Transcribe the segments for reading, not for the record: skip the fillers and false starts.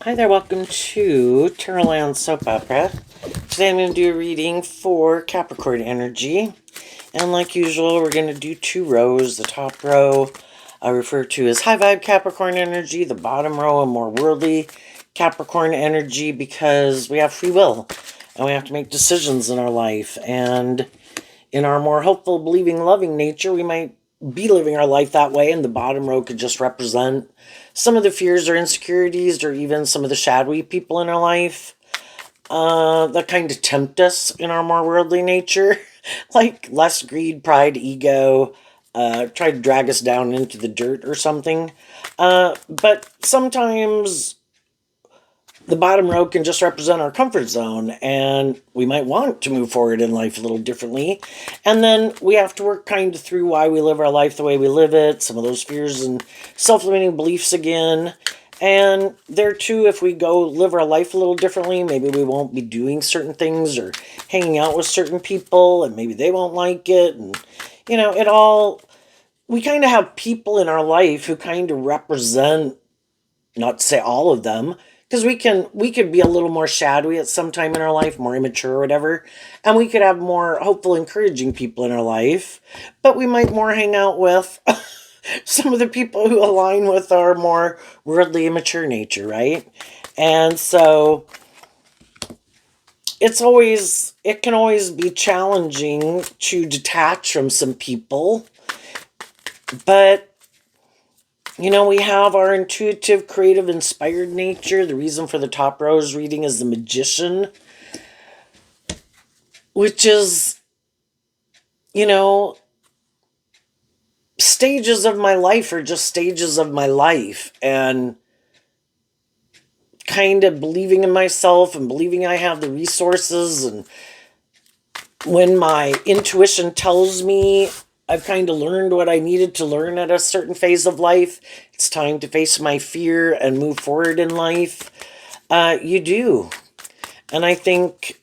Hi there, welcome to Terraland Soap Opera. Today I'm going to do a reading for Capricorn energy. And like usual, we're going to do two rows. The top row I refer to as high vibe Capricorn energy. The bottom row a more worldly Capricorn energy, because we have free will and we have to make decisions in our life. And in our more hopeful, believing, loving nature, we might be living our life that way, and the bottom row could just represent some of the fears or insecurities or even some of the shadowy people in our life that kind of tempt us in our more worldly nature, like less greed, pride, ego, try to drag us down into the dirt or something. But sometimes the bottom row can just represent our comfort zone, and we might want to move forward in life a little differently. And then we have to work kind of through why we live our life the way we live it, some of those fears and self-limiting beliefs again. And there too, if we go live our life a little differently, maybe we won't be doing certain things or hanging out with certain people, and maybe they won't like it. And, we kind of have people in our life who kind of represent, not to say all of them, because we could be a little more shadowy at some time in our life, more immature or whatever, and we could have more hopeful, encouraging people in our life, but we might more hang out with some of the people who align with our more worldly, immature nature, right? And so it can always be challenging to detach from some people, but we have our intuitive, creative, inspired nature. The reason for the top rose reading is the Magician, which is, stages of my life are just stages of my life. And kind of believing in myself and believing I have the resources. And when my intuition tells me I've kind of learned what I needed to learn at a certain phase of life, it's time to face my fear and move forward in life. You do. And I think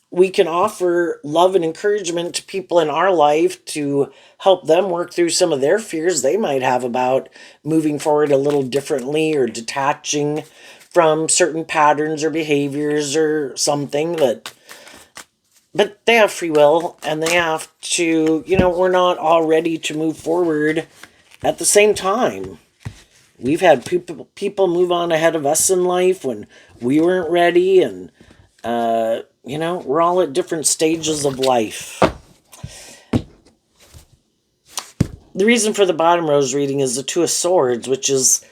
we can offer love and encouragement to people in our life to help them work through some of their fears they might have about moving forward a little differently or detaching from certain patterns or behaviors or something but they have free will, and they have to, we're not all ready to move forward at the same time. We've had people move on ahead of us in life when we weren't ready, and, we're all at different stages of life. The reason for the bottom rose reading is the Two of Swords, which is,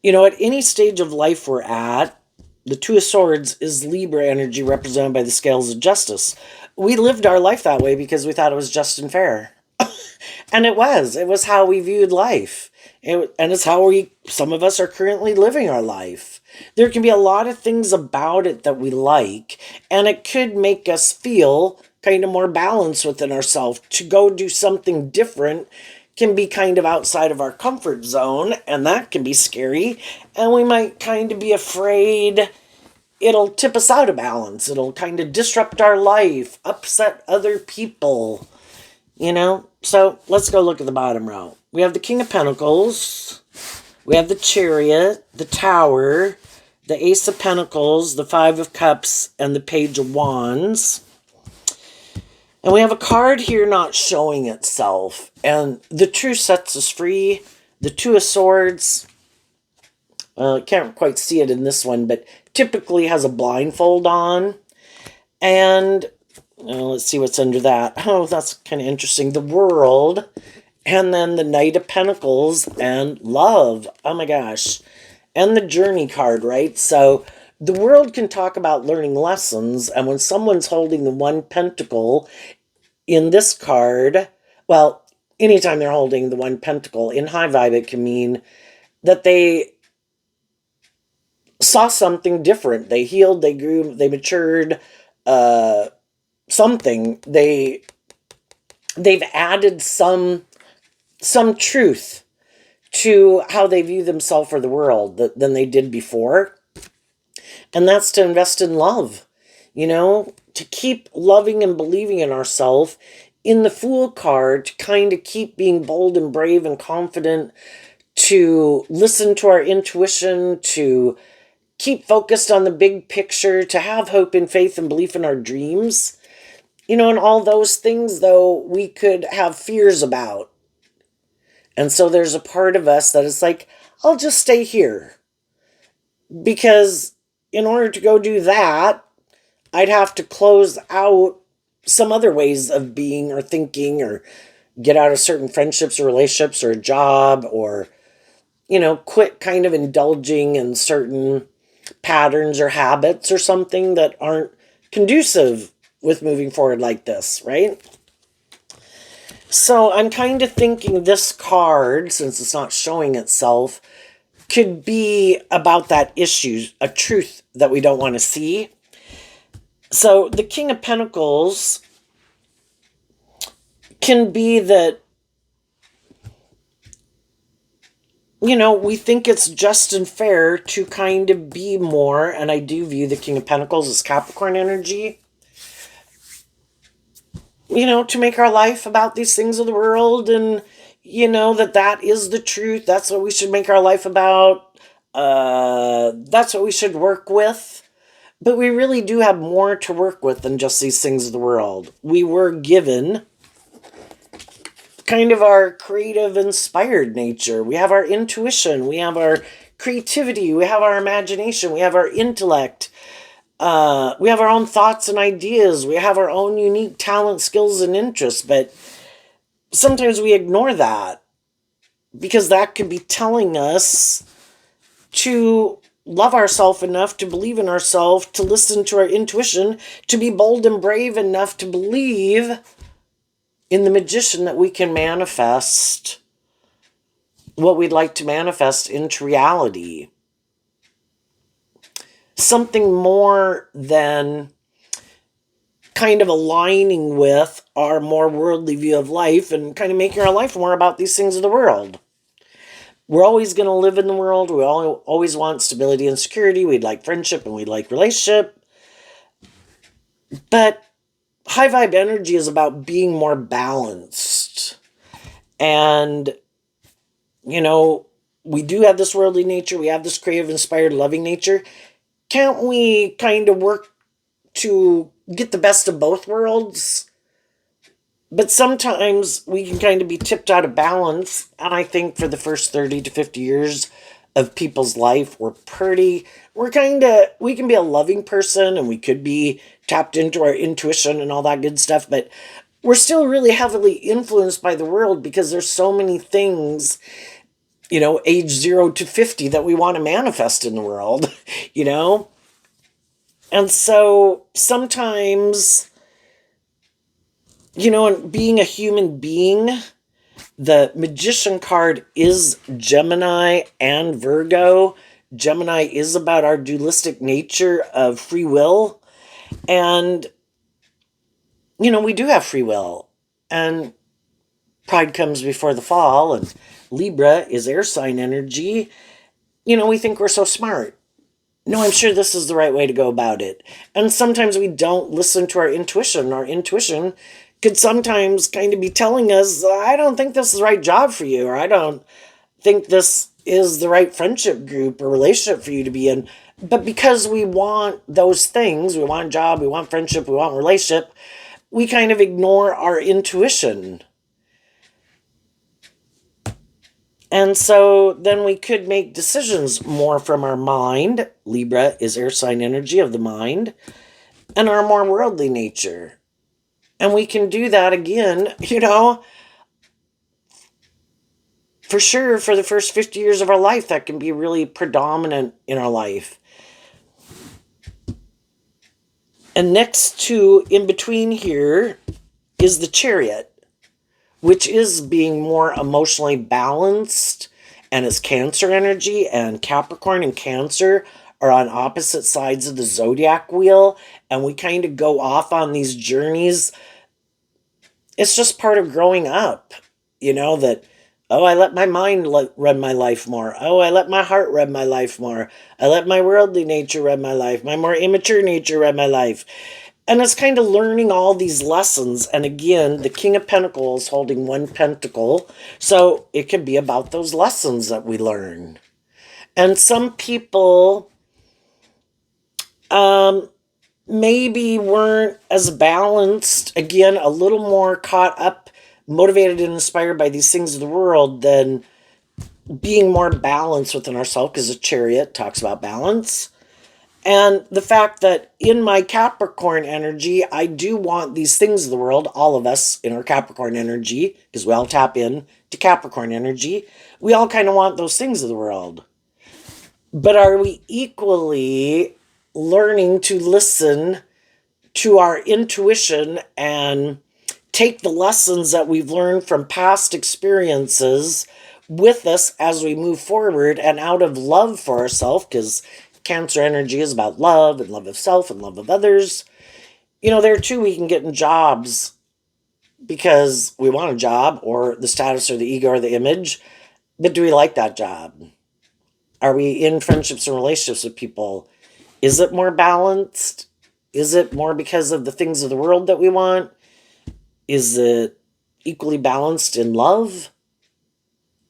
at any stage of life we're at, the Two of Swords is Libra energy represented by the scales of justice. We lived our life that way because we thought it was just and fair. And it was. It was how we viewed life. And it's how some of us are currently living our life. There can be a lot of things about it that we like, and it could make us feel kind of more balanced within ourselves. To go do something different can be kind of outside of our comfort zone, and that can be scary. And we might kind of be afraid it'll tip us out of balance. It'll kind of disrupt our life, upset other people, So let's go look at the bottom row. We have the King of Pentacles, we have the Chariot, the Tower, the Ace of Pentacles, the Five of Cups, and the Page of Wands. And we have a card here not showing itself. And the truth sets us free. The Two of Swords, can't quite see it in this one, but typically has a blindfold on. And let's see what's under that. Oh, that's kind of interesting. The World. And then the Knight of Pentacles and Love. Oh my gosh. And the Journey card, right? So the World can talk about learning lessons. And when someone's holding the One Pentacle in this card, well, anytime they're holding the One Pentacle in high vibe, it can mean that they saw something different. They healed, they grew, they matured, something. They've added some truth to how they view themselves or the world than they did before. And that's to invest in love, to keep loving and believing in ourselves. In the Fool card, to kind of keep being bold and brave and confident, to listen to our intuition, to keep focused on the big picture, to have hope and faith and belief in our dreams. And all those things, though, we could have fears about. And so there's a part of us that is like, I'll just stay here. Because in order to go do that, I'd have to close out some other ways of being or thinking, or get out of certain friendships or relationships or a job, or, quit kind of indulging in certain patterns or habits or something that aren't conducive with moving forward like this, right? So I'm kind of thinking this card, since it's not showing itself, could be about that issue, a truth that we don't want to see. So the King of Pentacles can be that, we think it's just and fair to kind of be more, and I do view the King of Pentacles as Capricorn energy, to make our life about these things of the world, and, that is the truth. That's what we should make our life about. That's what we should work with. But we really do have more to work with than just these things of the world. We were given kind of our creative, inspired nature. We have our intuition. We have our creativity. We have our imagination. We have our intellect. We have our own thoughts and ideas. We have our own unique talent, skills, and interests. But sometimes we ignore that, because that could be telling us to love ourselves enough, to believe in ourselves, to listen to our intuition, to be bold and brave enough to believe in the magician that we can manifest what we'd like to manifest into reality. Something more than kind of aligning with our more worldly view of life, and kind of making our life more about these things of the world. We're always going to live in the world. We always want stability and security. We'd like friendship and we'd like relationship. But high vibe energy is about being more balanced. And, we do have this worldly nature. We have this creative, inspired, loving nature. Can't we kind of work to get the best of both worlds? But sometimes we can kind of be tipped out of balance. And I think for the first 30 to 50 years of people's life, we can be a loving person, and we could be tapped into our intuition and all that good stuff. But we're still really heavily influenced by the world, because there's so many things, age 0 to 50 that we want to manifest in the world, And so sometimes, and being a human being, the Magician card is Gemini and Virgo. Gemini is about our dualistic nature of free will. And, we do have free will. And pride comes before the fall. And Libra is air sign energy. We think we're so smart. No, I'm sure this is the right way to go about it. And sometimes we don't listen to our intuition. Our intuition could sometimes kind of be telling us, I don't think this is the right job for you, or I don't think this is the right friendship group or relationship for you to be in. But because we want those things, we want a job, we want friendship, we want relationship, we kind of ignore our intuition. And so then we could make decisions more from our mind. Libra is air sign energy of the mind, and our more worldly nature. And we can do that again, for sure, for the first 50 years of our life, that can be really predominant in our life. And next to, in between here, is the Chariot, which is being more emotionally balanced, and it's Cancer energy, and Capricorn and Cancer are on opposite sides of the zodiac wheel, and we kind of go off on these journeys. It's just part of growing up, that, I let my mind run my life more. I let my heart run my life more. I let my worldly nature run my life. My more immature nature run my life. And it's kind of learning all these lessons. And again, the King of Pentacles holding one pentacle. So it can be about those lessons that we learn. And some people um, maybe weren't as balanced, again, a little more caught up, motivated and inspired by these things of the world than being more balanced within ourselves, because the chariot talks about balance. And the fact that in my Capricorn energy, I do want these things of the world, all of us in our Capricorn energy, because we all tap in to Capricorn energy, we all kind of want those things of the world. But are we equally learning to listen to our intuition and take the lessons that we've learned from past experiences with us as we move forward, and out of love for ourselves, because Cancer energy is about love and love of self and love of others. There too, we can get in jobs because we want a job, or the status or the ego or the image. But do we like that job? Are we in friendships and relationships with people? Is it more balanced? Is it more because of the things of the world that we want? Is it equally balanced in love?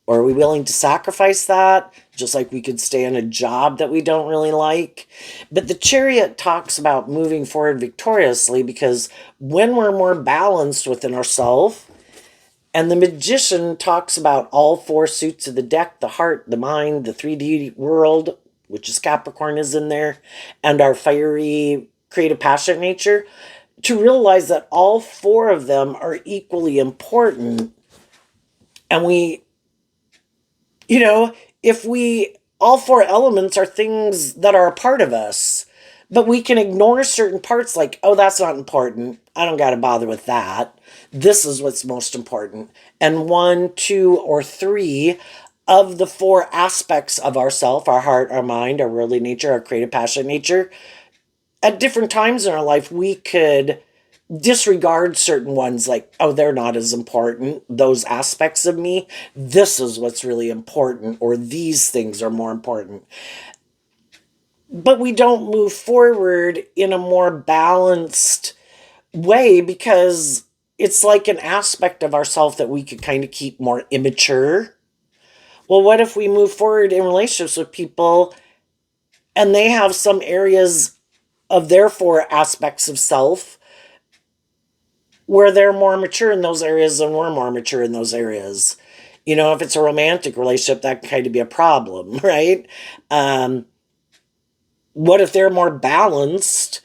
Or are we willing to sacrifice that? Just like we could stay in a job that we don't really like. But the chariot talks about moving forward victoriously, because when we're more balanced within ourselves, and the magician talks about all four suits of the deck, the heart, the mind, the 3D world, which is Capricorn is in there, and our fiery, creative, passionate nature, to realize that all four of them are equally important. And if all four elements are things that are a part of us, but we can ignore certain parts, like, oh, that's not important. I don't got to bother with that. This is what's most important. And one, two, or three of the four aspects of ourself, our heart, our mind, our worldly nature, our creative, passionate nature, at different times in our life, we could disregard certain ones, like, oh, they're not as important, those aspects of me. This is what's really important, or these things are more important. But we don't move forward in a more balanced way, because it's like an aspect of ourself that we could kind of keep more immature. Well, what if we move forward in relationships with people and they have some areas of their four aspects of self where they're more mature in those areas and we're more mature in those areas? If it's a romantic relationship, that can kind of be a problem, right? What if they're more balanced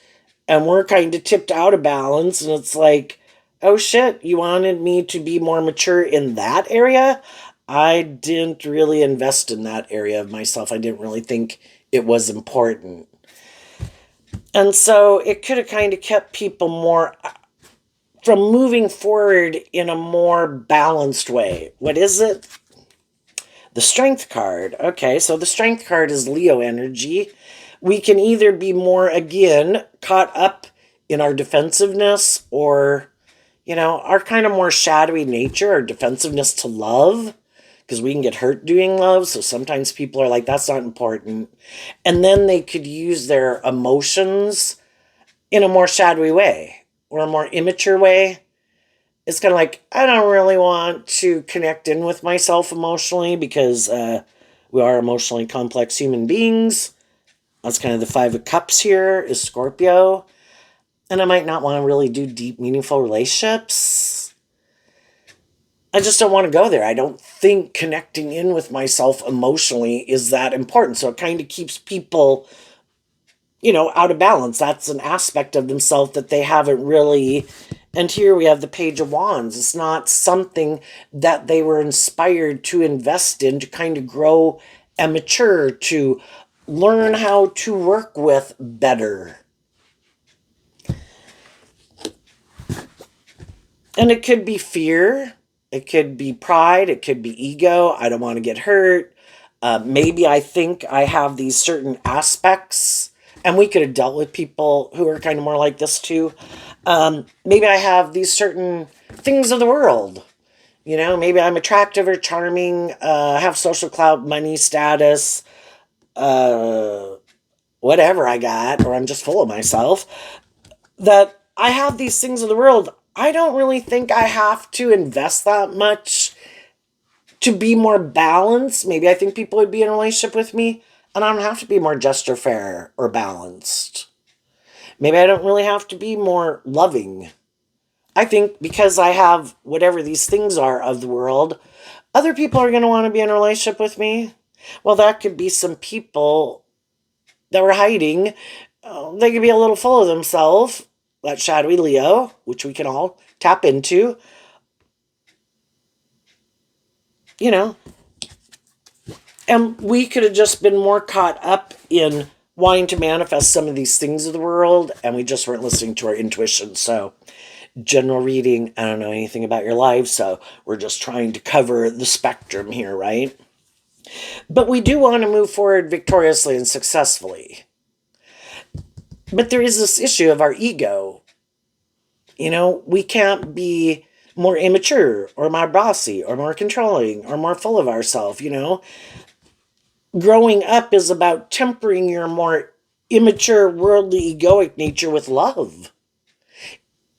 and we're kind of tipped out of balance, and it's like, oh shit, you wanted me to be more mature in that area? I didn't really invest in that area of myself. I didn't really think it was important. And so it could have kind of kept people more from moving forward in a more balanced way. What is it? The Strength card. Okay, so the Strength card is Leo energy. We can either be more, again, caught up in our defensiveness, or, our kind of more shadowy nature, our defensiveness to love, because we can get hurt doing love. So sometimes people are like, that's not important. And then they could use their emotions in a more shadowy way, or a more immature way. It's kind of like, I don't really want to connect in with myself emotionally, because we are emotionally complex human beings. That's kind of the Five of Cups here, is Scorpio. And I might not want to really do deep, meaningful relationships. I just don't want to go there. I don't think connecting in with myself emotionally is that important. So it kind of keeps people, out of balance. That's an aspect of themselves that they haven't really. And here we have the Page of Wands. It's not something that they were inspired to invest in, to kind of grow and mature, to learn how to work with better. And it could be fear, it could be pride, it could be ego. I don't want to get hurt. Maybe I think I have these certain aspects, and we could have dealt with people who are kind of more like this too. Maybe I have these certain things of the world. Maybe I'm attractive or charming, have social clout, money, status, whatever I got, or I'm just full of myself, that I have these things of the world. I don't really think I have to invest that much to be more balanced. Maybe I think people would be in a relationship with me, and I don't have to be more just or fair or balanced. Maybe I don't really have to be more loving. I think because I have whatever these things are of the world, other people are going to want to be in a relationship with me. Well, that could be some people that were hiding. They could be a little full of themselves, that shadowy Leo, which we can all tap into. You know, and we could have just been more caught up in wanting to manifest some of these things of the world, and we just weren't listening to our intuition. So, general reading, I don't know anything about your life, so we're just trying to cover the spectrum here, right? But we do want to move forward victoriously and successfully. But there is this issue of our ego. We can't be more immature or more bossy or more controlling or more full of ourselves. Growing up is about tempering your more immature, worldly, egoic nature with love.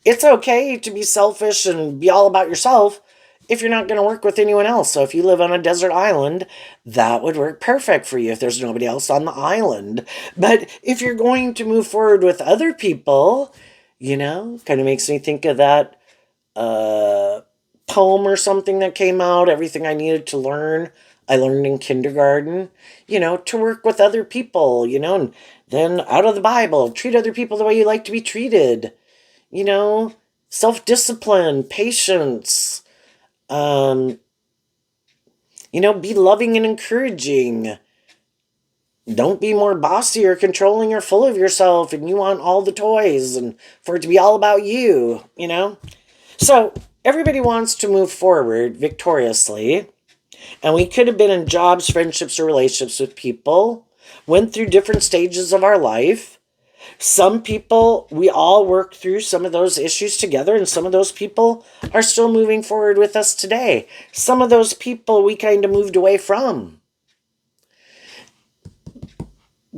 It's okay to be selfish and be all about yourself if you're not going to work with anyone else. So if you live on a desert island, that would work perfect for you if there's nobody else on the island. But if you're going to move forward with other people, kind of makes me think of that poem or something that came out, Everything I Needed to Learn. I learned in kindergarten, to work with other people, and then out of the Bible, treat other people the way you like to be treated, self-discipline, patience, be loving and encouraging. Don't be more bossy or controlling or full of yourself and you want all the toys and for it to be all about you. So everybody wants to move forward victoriously. And we could have been in jobs, friendships, or relationships with people, went through different stages of our life. Some people, we all work through some of those issues together, and some of those people are still moving forward with us today. Some of those people we kind of moved away from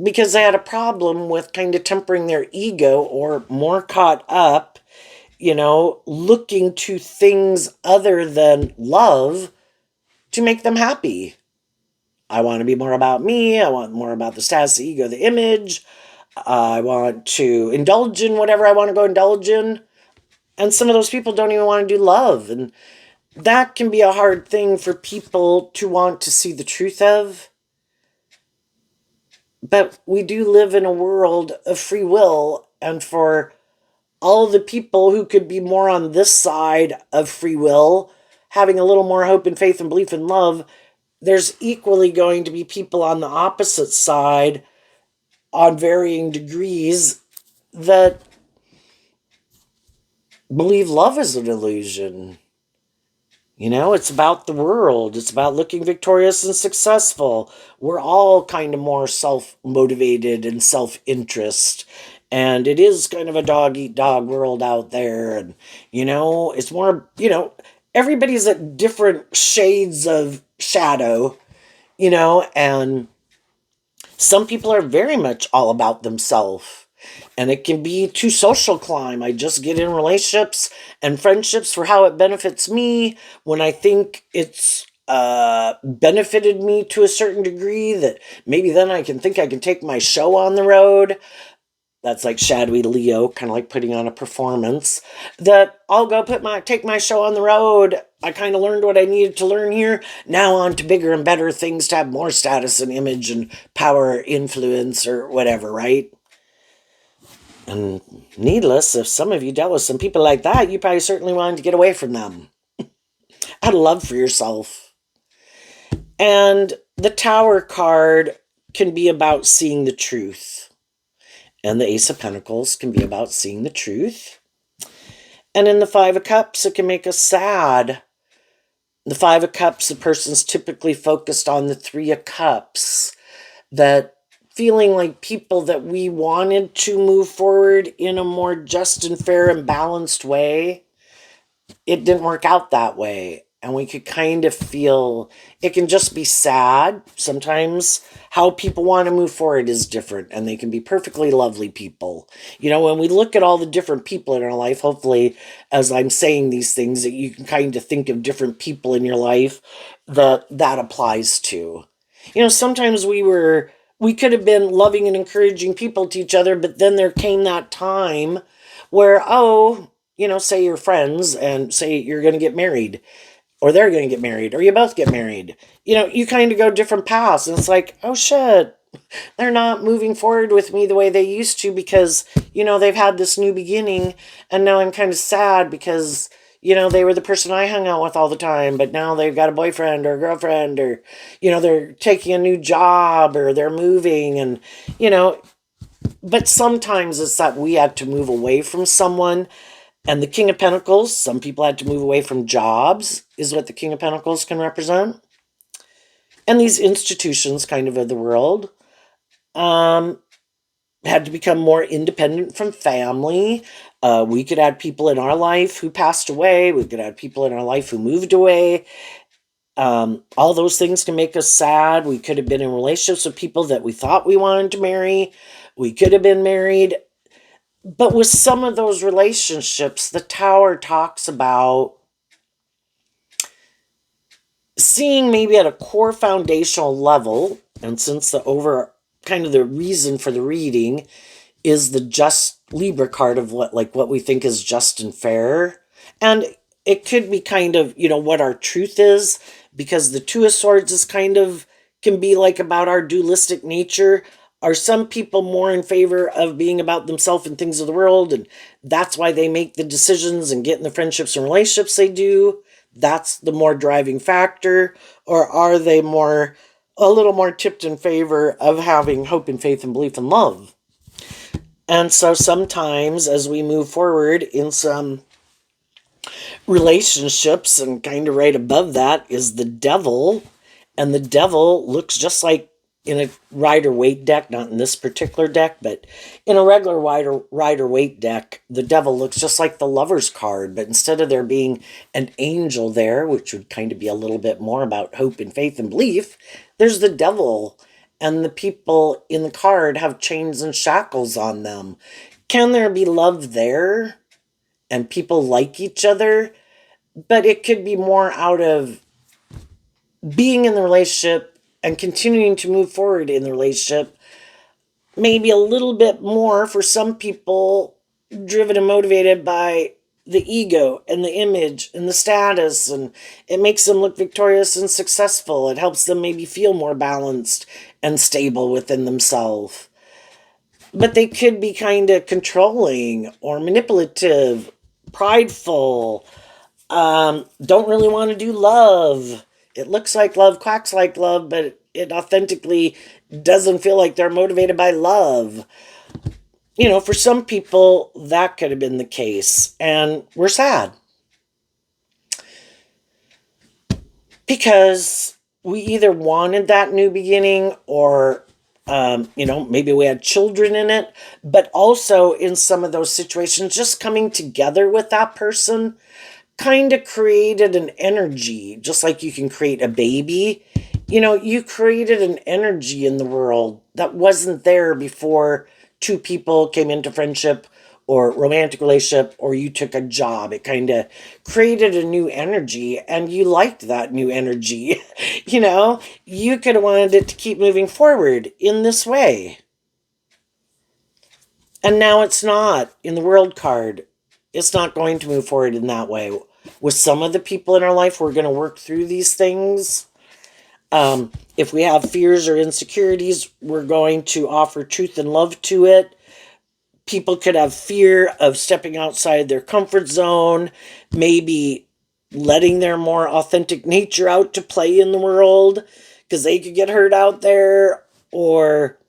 because they had a problem with kind of tempering their ego or more caught up, looking to things other than love to make them happy. I want to be more about me. I want more about the status, the ego, the image. I want to indulge in whatever I want to go indulge in. And some of those people don't even want to do love. And that can be a hard thing for people to want to see the truth of. But we do live in a world of free will. And for all the people who could be more on this side of free will, having a little more hope and faith and belief in love, there's equally going to be people on the opposite side on varying degrees that believe love is an illusion. It's about the world. It's about looking victorious and successful. We're all kind of more self-motivated and self-interest. And it is kind of a dog-eat-dog world out there. And, it's more, everybody's at different shades of shadow, and some people are very much all about themselves. And it can be too social climb. I just get in relationships and friendships for how it benefits me. When I think it's benefited me to a certain degree, that maybe then I can take my show on the road. That's like shadowy Leo, kind of like putting on a performance. That I'll go take my show on the road. I kind of learned what I needed to learn here. Now on to bigger and better things to have more status and image and power, influence, or whatever, right? And needless, if some of you dealt with some people like that, you probably certainly wanted to get away from them. Out of love for yourself. And the Tower card can be about seeing the truth. And the Ace of Pentacles can be about seeing the truth. And in the Five of Cups, it can make us sad. The Five of Cups, the person's typically focused on the Three of Cups. That feeling like people that we wanted to move forward in a more just and fair and balanced way, it didn't work out that way. And we could kind of feel, it can just be sad. Sometimes how people want to move forward is different, and they can be perfectly lovely people. When we look at all the different people in our life, hopefully, as I'm saying these things, that you can kind of think of different people in your life that applies to. Sometimes we were We could have been loving and encouraging people to each other, but then there came that time where, oh, say you're friends and say you're going to get married, or they're going to get married, or you both get married. You kind of go different paths, and it's like, oh shit, they're not moving forward with me the way they used to because, they've had this new beginning, and now I'm kind of sad because, they were the person I hung out with all the time, but now they've got a boyfriend or a girlfriend, or, they're taking a new job, or they're moving, and, but sometimes it's that we had to move away from someone. And the King of Pentacles, some people had to move away from jobs, is what the King of Pentacles can represent. And these institutions kind of the world had to become more independent from family. We could add people in our life who passed away. We could add people in our life who moved away. All those things can make us sad. We could have been in relationships with people that we thought we wanted to marry. We could have been married. But with some of those relationships, the Tower talks about seeing maybe at a core foundational level, and since the reason for the reading is the just Libra card of what we think is just and fair. And it could be kind of, what our truth is, because the Two of Swords is kind of, can be like about our dualistic nature. Are some people more in favor of being about themselves and things of the world, and that's why they make the decisions and get in the friendships and relationships they do? That's the more driving factor. Or are they a little more tipped in favor of having hope and faith and belief and love? And so sometimes as we move forward in some relationships, and kind of right above that is the Devil. And the Devil looks just like in a Rider-Waite deck, not in this particular deck, but in a regular Rider-Waite deck, the Devil looks just like the Lover's card, but instead of there being an angel there, which would kind of be a little bit more about hope and faith and belief, there's the Devil, and the people in the card have chains and shackles on them. Can there be love there? And people like each other? But it could be more out of being in the relationship and continuing to move forward in the relationship, maybe a little bit more for some people, driven and motivated by the ego and the image and the status, and it makes them look victorious and successful. It helps them maybe feel more balanced and stable within themselves. But they could be kind of controlling or manipulative, prideful, don't really want to do love. It looks like love, quacks like love, but it authentically doesn't feel like they're motivated by love. For some people, that could have been the case. And we're sad. Because we either wanted that new beginning, or, maybe we had children in it. But also in some of those situations, just coming together with that person kind of created an energy, just like you can create a baby. You created an energy in the world that wasn't there before two people came into friendship or romantic relationship, or you took a job. It kind of created a new energy, and you liked that new energy. You could have wanted it to keep moving forward in this way. And now it's not. In the World card, it's not going to move forward in that way. With some of the people in our life, we're going to work through these things. If we have fears or insecurities, we're going to offer truth and love to it. People could have fear of stepping outside their comfort zone, maybe letting their more authentic nature out to play in the world because they could get hurt out there, or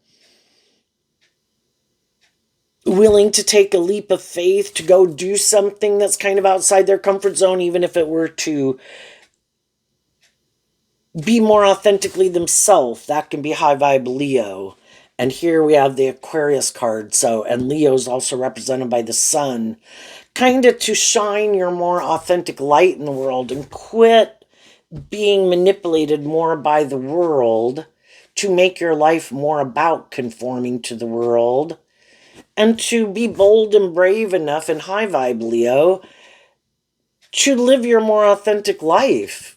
willing to take a leap of faith to go do something that's kind of outside their comfort zone, even if it were to be more authentically themselves. That can be high vibe Leo. And here we have the Aquarius card. And Leo's also represented by the sun. Kind of to shine your more authentic light in the world and quit being manipulated more by the world to make your life more about conforming to the world. And to be bold and brave enough in high vibe Leo to live your more authentic life.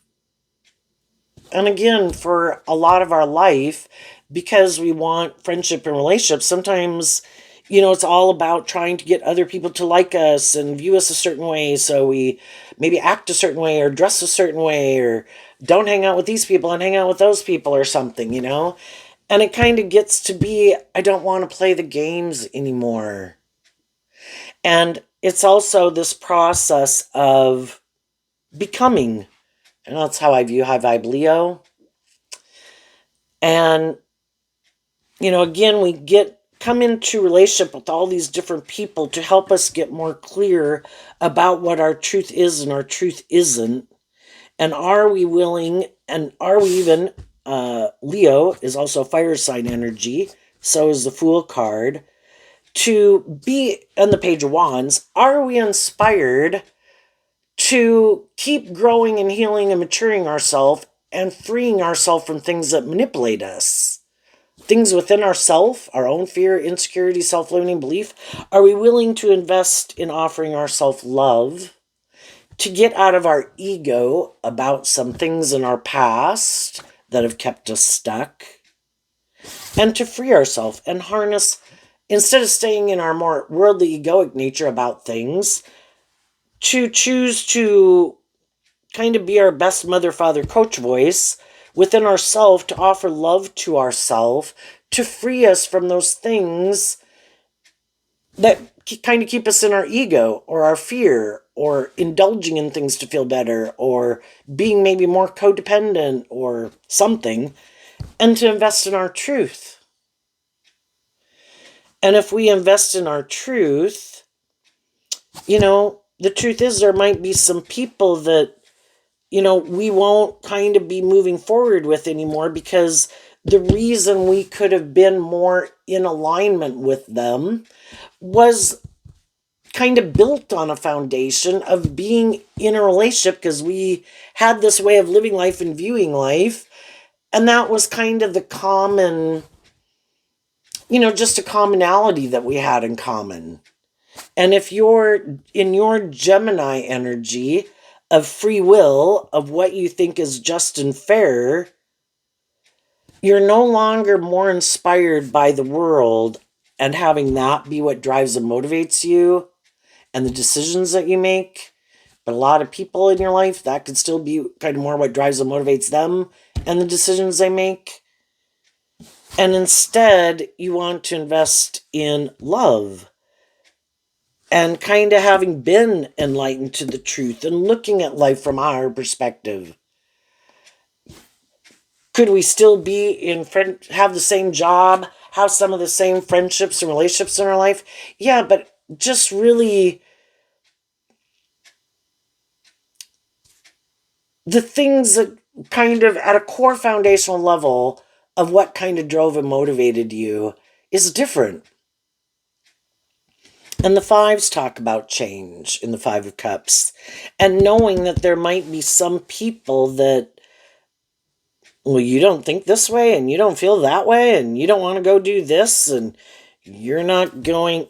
And again, for a lot of our life, because we want friendship and relationships. Sometimes, it's all about trying to get other people to like us and view us a certain way. So we maybe act a certain way or dress a certain way or don't hang out with these people and hang out with those people or something. And it kind of gets to be, I don't want to play the games anymore. And it's also this process of becoming. And that's how I view High Vibe Leo. And, again, we come into relationship with all these different people to help us get more clear about what our truth is and our truth isn't. And are we willing, and are we even, Leo is also fire sign energy, so is the Fool card, to be on the Page of Wands. Are we inspired to keep growing and healing and maturing ourselves and freeing ourselves from things that manipulate us? Things within ourselves, our own fear, insecurity, self-limiting belief. Are we willing to invest in offering ourselves love to get out of our ego about some things in our past that have kept us stuck, and to free ourselves and harness, instead of staying in our more worldly egoic nature about things, to choose to kind of be our best mother, father, coach voice within ourselves, to offer love to ourselves, to free us from those things that kind of keep us in our ego or our fear, or indulging in things to feel better, or being maybe more codependent or something, and to invest in our truth. And if we invest in our truth, the truth is there might be some people that, we won't kind of be moving forward with anymore, because the reason we could have been more in alignment with them was kind of built on a foundation of being in a relationship, because we had this way of living life and viewing life. And that was kind of the common, just a commonality that we had in common. And if you're in your Gemini energy of free will, of what you think is just and fair, you're no longer more inspired by the world and having that be what drives and motivates you and the decisions that you make. But a lot of people in your life, that could still be kind of more what drives and motivates them and the decisions they make. And instead, you want to invest in love. And kind of having been enlightened to the truth and looking at life from our perspective. Could we still be have the same job, have some of the same friendships and relationships in our life? Yeah, but just really the things that kind of at a core foundational level of what kind of drove and motivated you is different. And the fives talk about change in the Five of Cups, and knowing that there might be some people that, well, you don't think this way and you don't feel that way and you don't want to go do this and you're not going,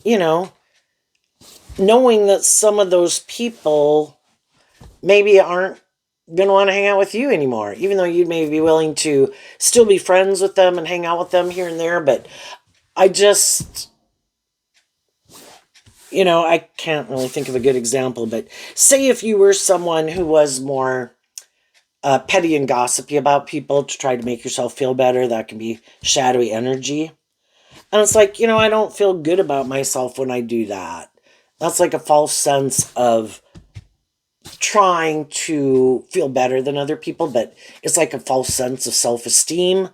knowing that some of those people maybe aren't going to want to hang out with you anymore, even though you may be willing to still be friends with them and hang out with them here and there. But I just, I can't really think of a good example, but say if you were someone who was more petty and gossipy about people to try to make yourself feel better, that can be shadowy energy. And it's like, I don't feel good about myself when I do that. That's like a false sense of trying to feel better than other people, but it's like a false sense of self-esteem.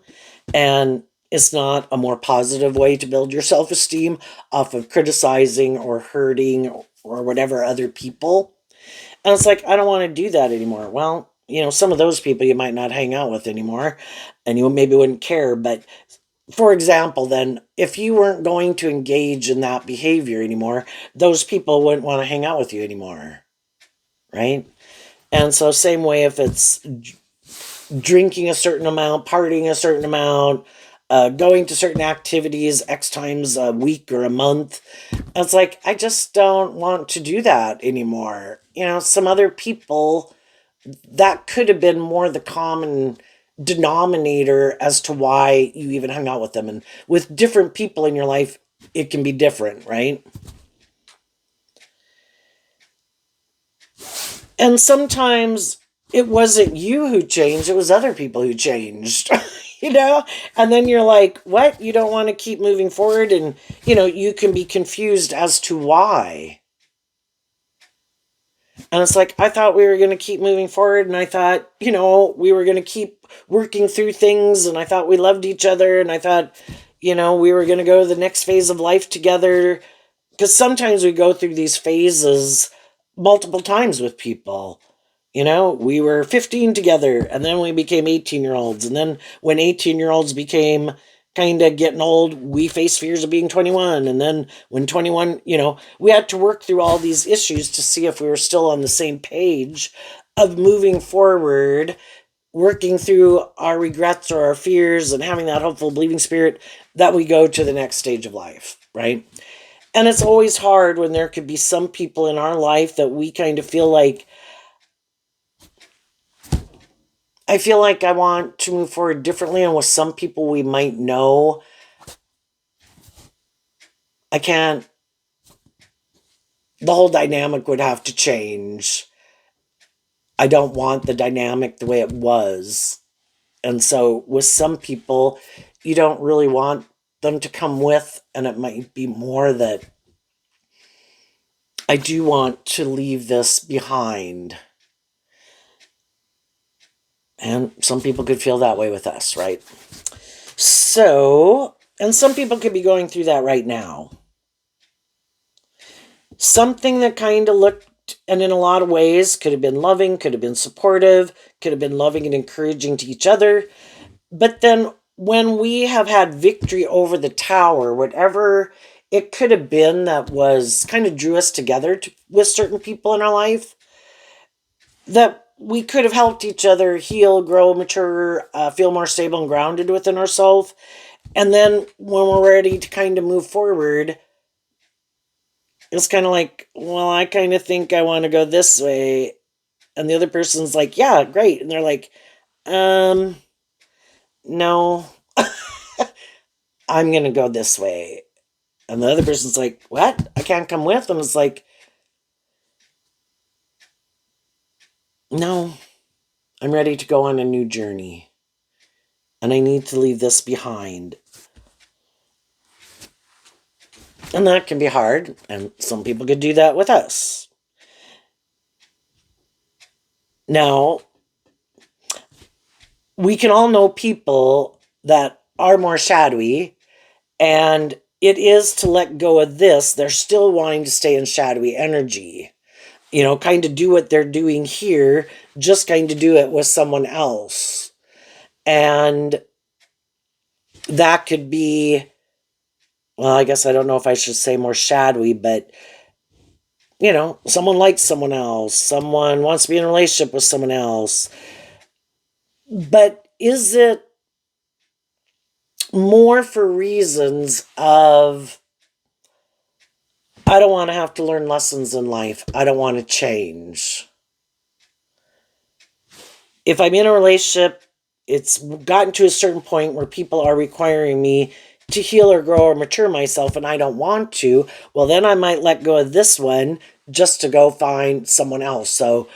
And it's not a more positive way to build your self-esteem off of criticizing or hurting or whatever other people. And it's like, I don't want to do that anymore. Well, some of those people you might not hang out with anymore, and you maybe wouldn't care. But for example, then, if you weren't going to engage in that behavior anymore, those people wouldn't want to hang out with you anymore, right? And so same way, if it's drinking a certain amount, partying a certain amount, going to certain activities X times a week or a month, it's like, I just don't want to do that anymore. Some other people, that could have been more the common denominator as to why you even hung out with them. And with different people in your life, it can be different, right? And sometimes it wasn't you who changed, it was other people who changed. You know? And then you're like, what? You don't want to keep moving forward? And, you can be confused as to why. And it's like, I thought we were going to keep moving forward. And I thought, we were going to keep working through things. And I thought we loved each other. And I thought, we were going to go to the next phase of life together. Because sometimes we go through these phases multiple times with people. We were 15 together, and then we became 18-year-olds. And then when 18-year-olds became kind of getting old, we faced fears of being 21. And then when 21, we had to work through all these issues to see if we were still on the same page of moving forward, working through our regrets or our fears and having that hopeful believing spirit that we go to the next stage of life, right? And it's always hard when there could be some people in our life that we kind of feel like, I feel like I want to move forward differently, and with some people we might know, I can't, the whole dynamic would have to change. I don't want the dynamic the way it was. And so with some people, you don't really want them to come with, and it might be more that I do want to leave this behind. And some people could feel that way with us, right? So, and some people could be going through that right now. Something that kind of looked, and in a lot of ways, could have been loving, could have been supportive, could have been loving and encouraging to each other. But then when we have had victory over the tower, whatever it could have been that was kind of drew us together with certain people in our life, that we could have helped each other heal, grow, mature, feel more stable and grounded within ourselves. And then when we're ready to kind of move forward, it's kind of like, well, I kind of think I want to go this way. And the other person's like, yeah, great. And they're like, no, I'm going to go this way. And the other person's like, what? I can't come with them. It's like, no, I'm ready to go on a new journey. And I need to leave this behind. And that can be hard. And some people could do that with us. Now, we can all know people that are more shadowy, and it is to let go of this. They're still wanting to stay in shadowy energy. Kind of do what they're doing here, just kind of do it with someone else. And that could be, well, I guess I don't know if I should say more shadowy, but, someone likes someone else. Someone wants to be in a relationship with someone else. But is it more for reasons of, I don't want to have to learn lessons in life. I don't want to change. If I'm in a relationship, it's gotten to a certain point where people are requiring me to heal or grow or mature myself, and I don't want to, well, then I might let go of this one just to go find someone else. So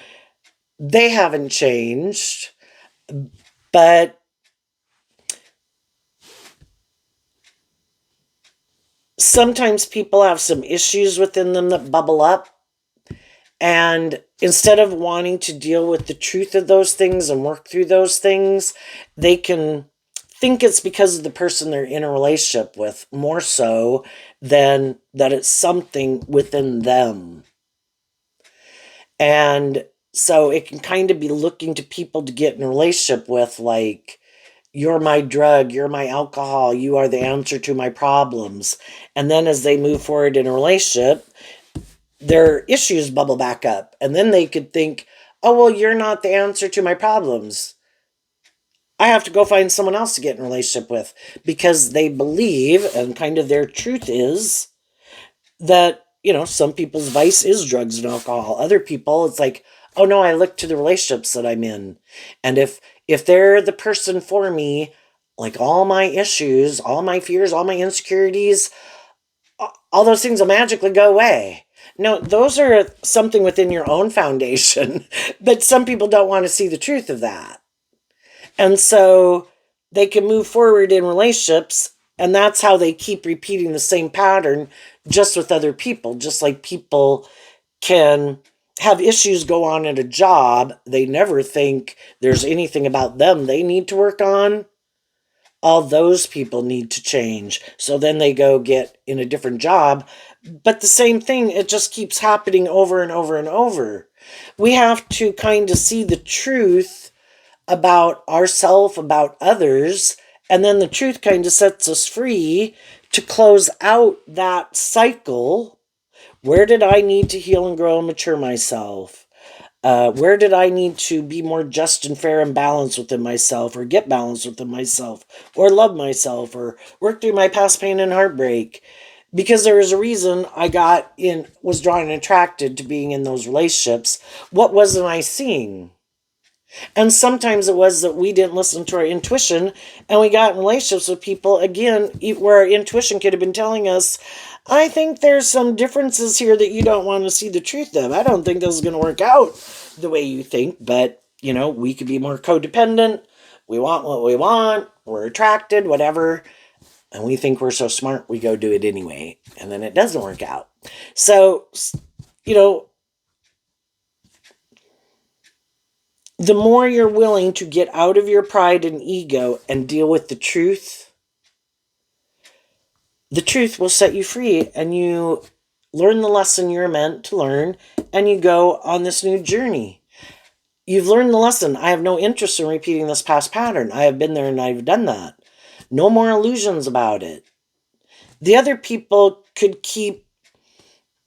they haven't changed, but sometimes people have some issues within them that bubble up. And instead of wanting to deal with the truth of those things and work through those things, they can think it's because of the person they're in a relationship with, more so than that it's something within them. And so it can kind of be looking to people to get in a relationship with, like, you're my drug, you're my alcohol, you are the answer to my problems. And then as they move forward in a relationship, their issues bubble back up. And then they could think, oh, well, you're not the answer to my problems. I have to go find someone else to get in a relationship with, because they believe, and kind of their truth is, that, some people's vice is drugs and alcohol. Other people, it's like, oh no, I look to the relationships that I'm in. And if they're the person for me, like all my issues, all my fears, all my insecurities, all those things will magically go away. No, those are something within your own foundation, but some people don't want to see the truth of that. And so they can move forward in relationships, and that's how they keep repeating the same pattern just with other people. Just like people can have issues go on at a job, they never think there's anything about them they need to work on. All those people need to change. So then they go get in a different job. But the same thing, it just keeps happening over and over and over. We have to kind of see the truth about ourselves, about others, and then the truth kind of sets us free to close out that cycle. Where did I need to heal and grow and mature myself? Where did I need to be more just and fair and balanced within myself, or get balanced within myself, or love myself, or work through my past pain and heartbreak? Because there was a reason I was drawn and attracted to being in those relationships. What wasn't I seeing? And sometimes it was that we didn't listen to our intuition, and we got in relationships with people, again, where our intuition could have been telling us, I think there's some differences here that you don't want to see the truth of. I don't think this is going to work out the way you think, but, we could be more codependent. We want what we want. We're attracted, whatever. And we think we're so smart, we go do it anyway. And then it doesn't work out. So, the more you're willing to get out of your pride and ego and deal with the truth will set you free, and you learn the lesson you're meant to learn, and you go on this new journey. You've learned the lesson. I have no interest in repeating this past pattern. I have been there and I've done that. No more illusions about it. The other people could keep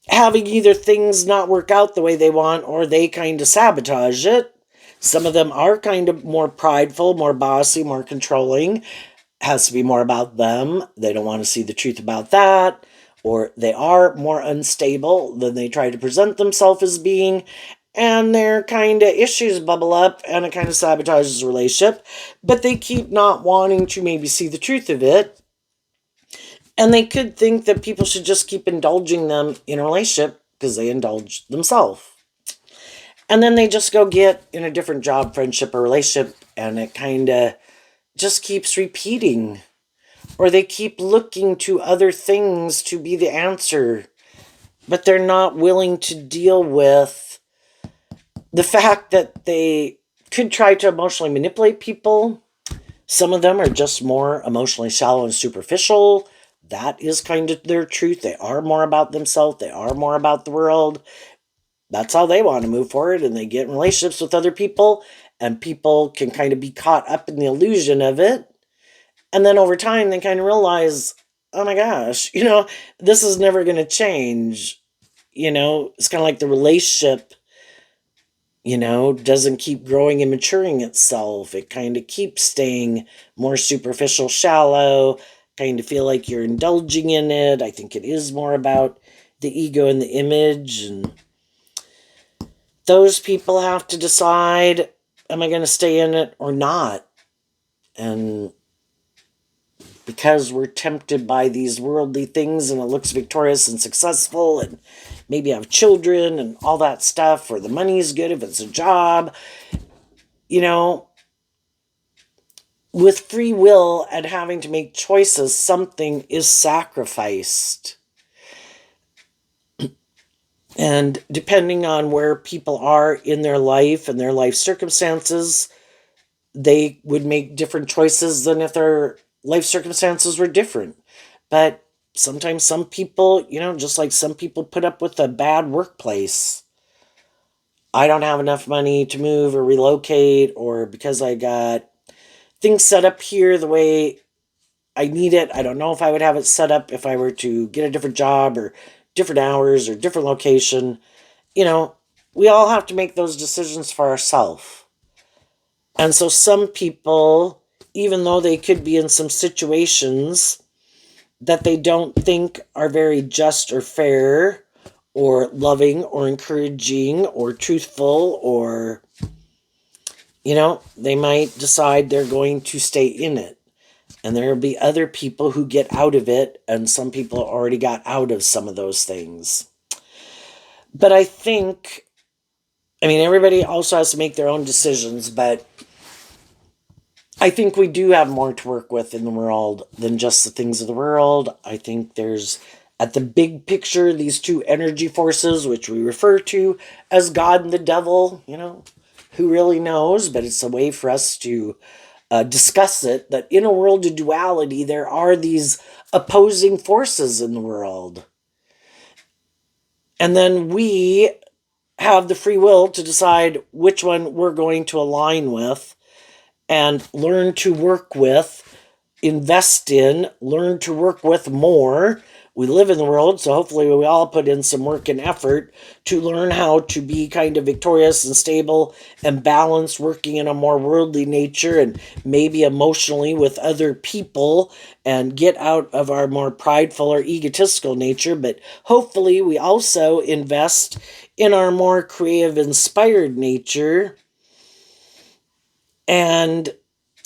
having either things not work out the way they want, or they kind of sabotage it. Some of them are kind of more prideful, more bossy, more controlling. Has to be more about them. They don't want to see the truth about that. Or they are more unstable than they try to present themselves as being. And their kind of issues bubble up, and it kind of sabotages the relationship. But they keep not wanting to maybe see the truth of it. And they could think that people should just keep indulging them in a relationship because they indulge themselves. And then they just go get in a different job, friendship, or relationship, and it kind of just keeps repeating. Or they keep looking to other things to be the answer, but they're not willing to deal with the fact that they could try to emotionally manipulate people. Some of them are just more emotionally shallow and superficial. That is kind of their truth. They are more about themselves. They are more about the world. That's how they want to move forward, and they get in relationships with other people, and people can kind of be caught up in the illusion of it. And then over time, they kind of realize, oh my gosh, this is never going to change. It's kind of like the relationship, doesn't keep growing and maturing itself. It kind of keeps staying more superficial, shallow, kind of feel like you're indulging in it. I think it is more about the ego and the image, and those people have to decide, am I going to stay in it or not? And because we're tempted by these worldly things, and it looks victorious and successful, and maybe have children and all that stuff, or the money's good if it's a job, with free will and having to make choices, something is sacrificed. And depending on where people are in their life and their life circumstances, they would make different choices than if their life circumstances were different. But sometimes some people, just like some people put up with a bad workplace. I don't have enough money to move or relocate, or because I got things set up here the way I need it. I don't know if I would have it set up if I were to get a different job, or different hours, or different location. We all have to make those decisions for ourselves. And so some people, even though they could be in some situations that they don't think are very just or fair, or loving or encouraging or truthful, or, they might decide they're going to stay in it. And there will be other people who get out of it, and some people already got out of some of those things. But I think, everybody also has to make their own decisions, but I think we do have more to work with in the world than just the things of the world. I think there's, at the big picture, these two energy forces, which we refer to as God and the devil, who really knows? But it's a way for us to discuss it, that in a world of duality, there are these opposing forces in the world. And then we have the free will to decide which one we're going to align with and learn to work with, invest in, learn to work with more. We live in the world, so hopefully we all put in some work and effort to learn how to be kind of victorious and stable and balanced, working in a more worldly nature and maybe emotionally with other people, and get out of our more prideful or egotistical nature. But hopefully we also invest in our more creative, inspired nature and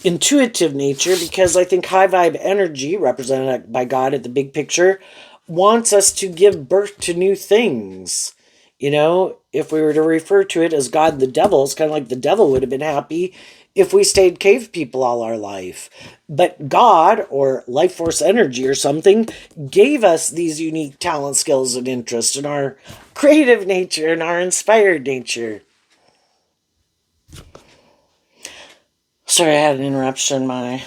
intuitive nature, because I think high vibe energy, represented by God at the big picture, wants us to give birth to new things. If we were to refer to it as God the devil, it's kind of like the devil would have been happy if we stayed cave people all our life. But God, or life force energy or something, gave us these unique talent, skills, and interests in our creative nature and our inspired nature. Sorry, I had an interruption. My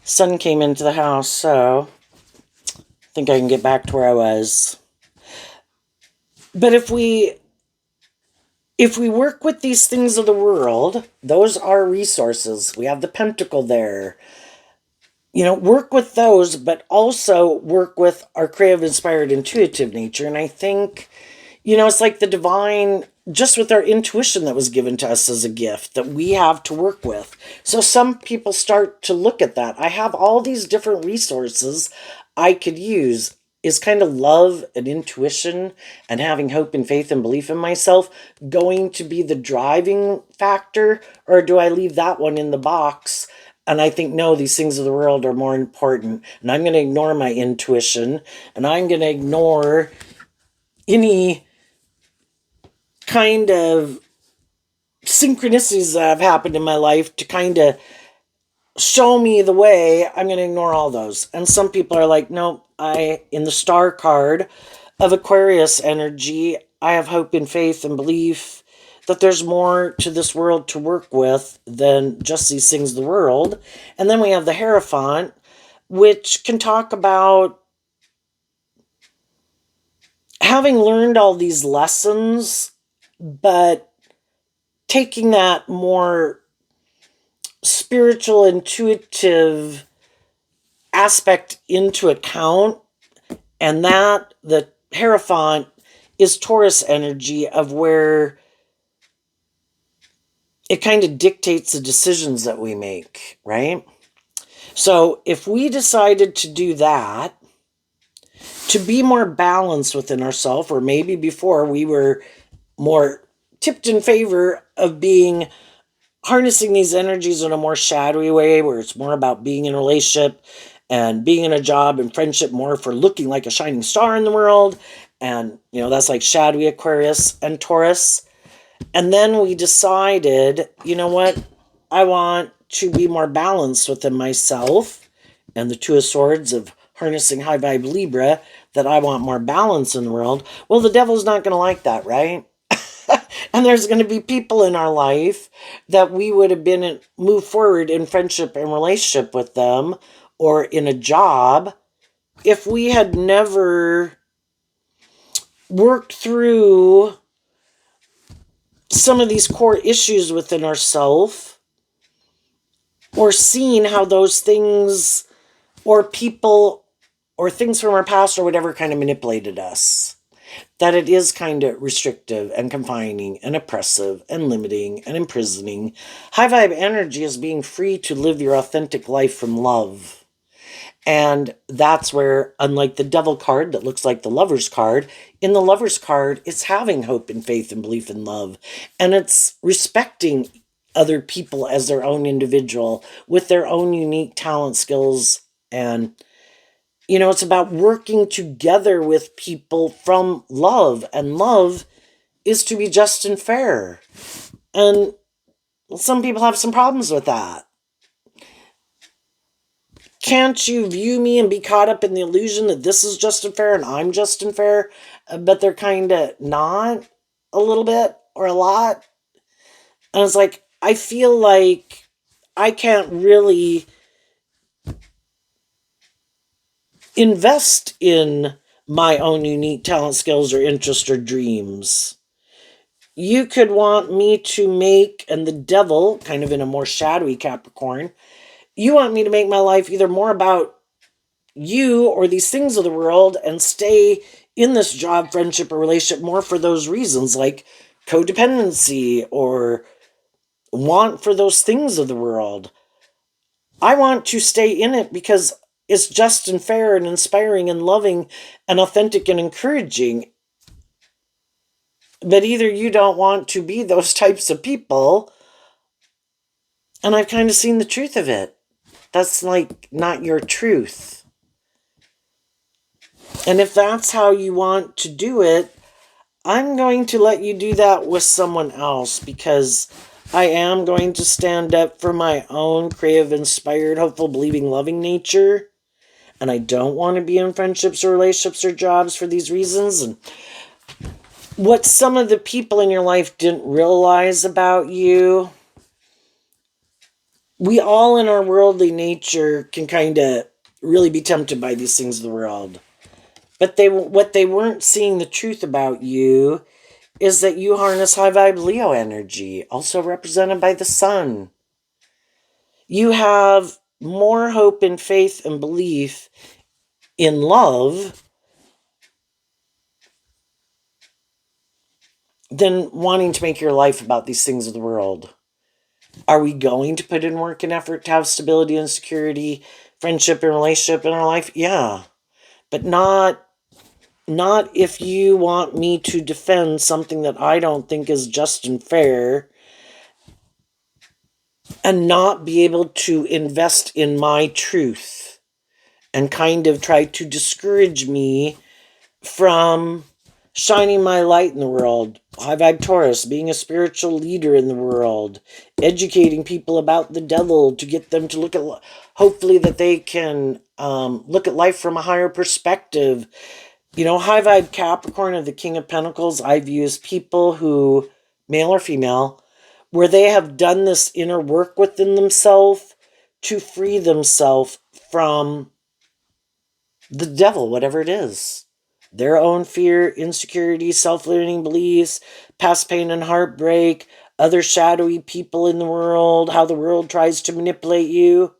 son came into the house, so I think I can get back to where I was. But if we work with these things of the world, those are resources. We have the pentacle there. Work with those, but also work with our creative, inspired, intuitive nature. And I think, it's like the divine, just with our intuition that was given to us as a gift that we have to work with. So some people start to look at that. I have all these different resources I could use. Is kind of love and intuition and having hope and faith and belief in myself going to be the driving factor? Or do I leave that one in the box? And I think, no, these things of the world are more important. And I'm going to ignore my intuition. And I'm going to ignore any kind of synchronicities that have happened in my life to kind of show me the way. I'm going to ignore all those. And some people are like, no, in the star card of Aquarius energy, I have hope and faith and belief that there's more to this world to work with than just these things of the world. And then we have the Hierophant, which can talk about having learned all these lessons, but taking that more spiritual, intuitive aspect into account. And that the Hierophant is Taurus energy, of where it kind of dictates the decisions that we make, right? So if we decided to do that, to be more balanced within ourselves, or maybe before we were more tipped in favor of being harnessing these energies in a more shadowy way, where it's more about being in a relationship and being in a job and friendship, more for looking like a shining star in the world. And, that's like shadowy Aquarius and Taurus. And then we decided, what? I want to be more balanced within myself, and the Two of Swords of harnessing high vibe Libra, that I want more balance in the world. Well, the devil's not going to like that, right? And there's going to be people in our life that we would have been move forward in friendship and relationship with them, or in a job, if we had never worked through some of these core issues within ourselves, or seen how those things or people or things from our past or whatever kind of manipulated us. That it is kind of restrictive and confining and oppressive and limiting and imprisoning. High vibe energy is being free to live your authentic life from love. And that's where, unlike the devil card that looks like the lover's card, in the lover's card, it's having hope and faith and belief in love. And it's respecting other people as their own individual with their own unique talent, skills, and, it's about working together with people from love. And love is to be just and fair. And some people have some problems with that. Can't you view me and be caught up in the illusion that this is just and fair and I'm just and fair, but they're kind of not a little bit or a lot? And it's like, I feel like I can't really invest in my own unique talent, skills, or interests or dreams. You could want me to make, and the devil, kind of in a more shadowy Capricorn, you want me to make my life either more about you or these things of the world and stay in this job, friendship, or relationship more for those reasons, like codependency or want for those things of the world. I want to stay in it because it's just and fair and inspiring and loving and authentic and encouraging. But either you don't want to be those types of people, and I've kind of seen the truth of it. That's like not your truth. And if that's how you want to do it, I'm going to let you do that with someone else, because I am going to stand up for my own creative, inspired, hopeful, believing, loving nature. And I don't want to be in friendships or relationships or jobs for these reasons. And what some of the people in your life didn't realize about you, we all in our worldly nature can kind of really be tempted by these things of the world. But what they weren't seeing the truth about you is that you harness high vibe Leo energy, also represented by the sun. You have more hope and faith and belief in love than wanting to make your life about these things of the world. Are we going to put in work and effort to have stability and security, friendship and relationship in our life? Yeah. But not if you want me to defend something that I don't think is just and fair, and not be able to invest in my truth and kind of try to discourage me from shining my light in the world. High vibe Taurus, being a spiritual leader in the world, educating people about the devil to get them to look at, hopefully that they can look at life from a higher perspective. High vibe Capricorn of the King of Pentacles, I view as people who, male or female, where they have done this inner work within themselves to free themselves from the devil, whatever it is. Their own fear, insecurity, self-limiting beliefs, past pain and heartbreak, other shadowy people in the world, how the world tries to manipulate you.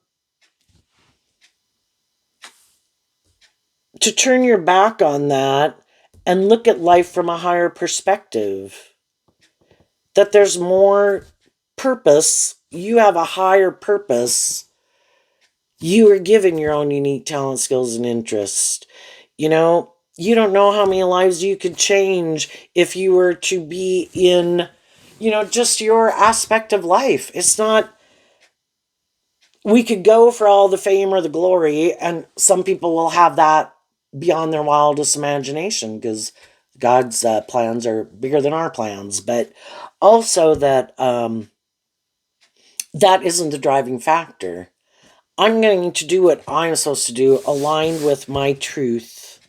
To turn your back on that and look at life from a higher perspective. That there's more purpose. You have a higher purpose. You are given your own unique talent, skills, and interests. You don't know how many lives you could change if you were to be in, just your aspect of life. It's not, we could go for all the fame or the glory, and some people will have that beyond their wildest imagination because God's plans are bigger than our plans. But also that that isn't the driving factor. I'm going to do what I'm supposed to do, aligned with my truth.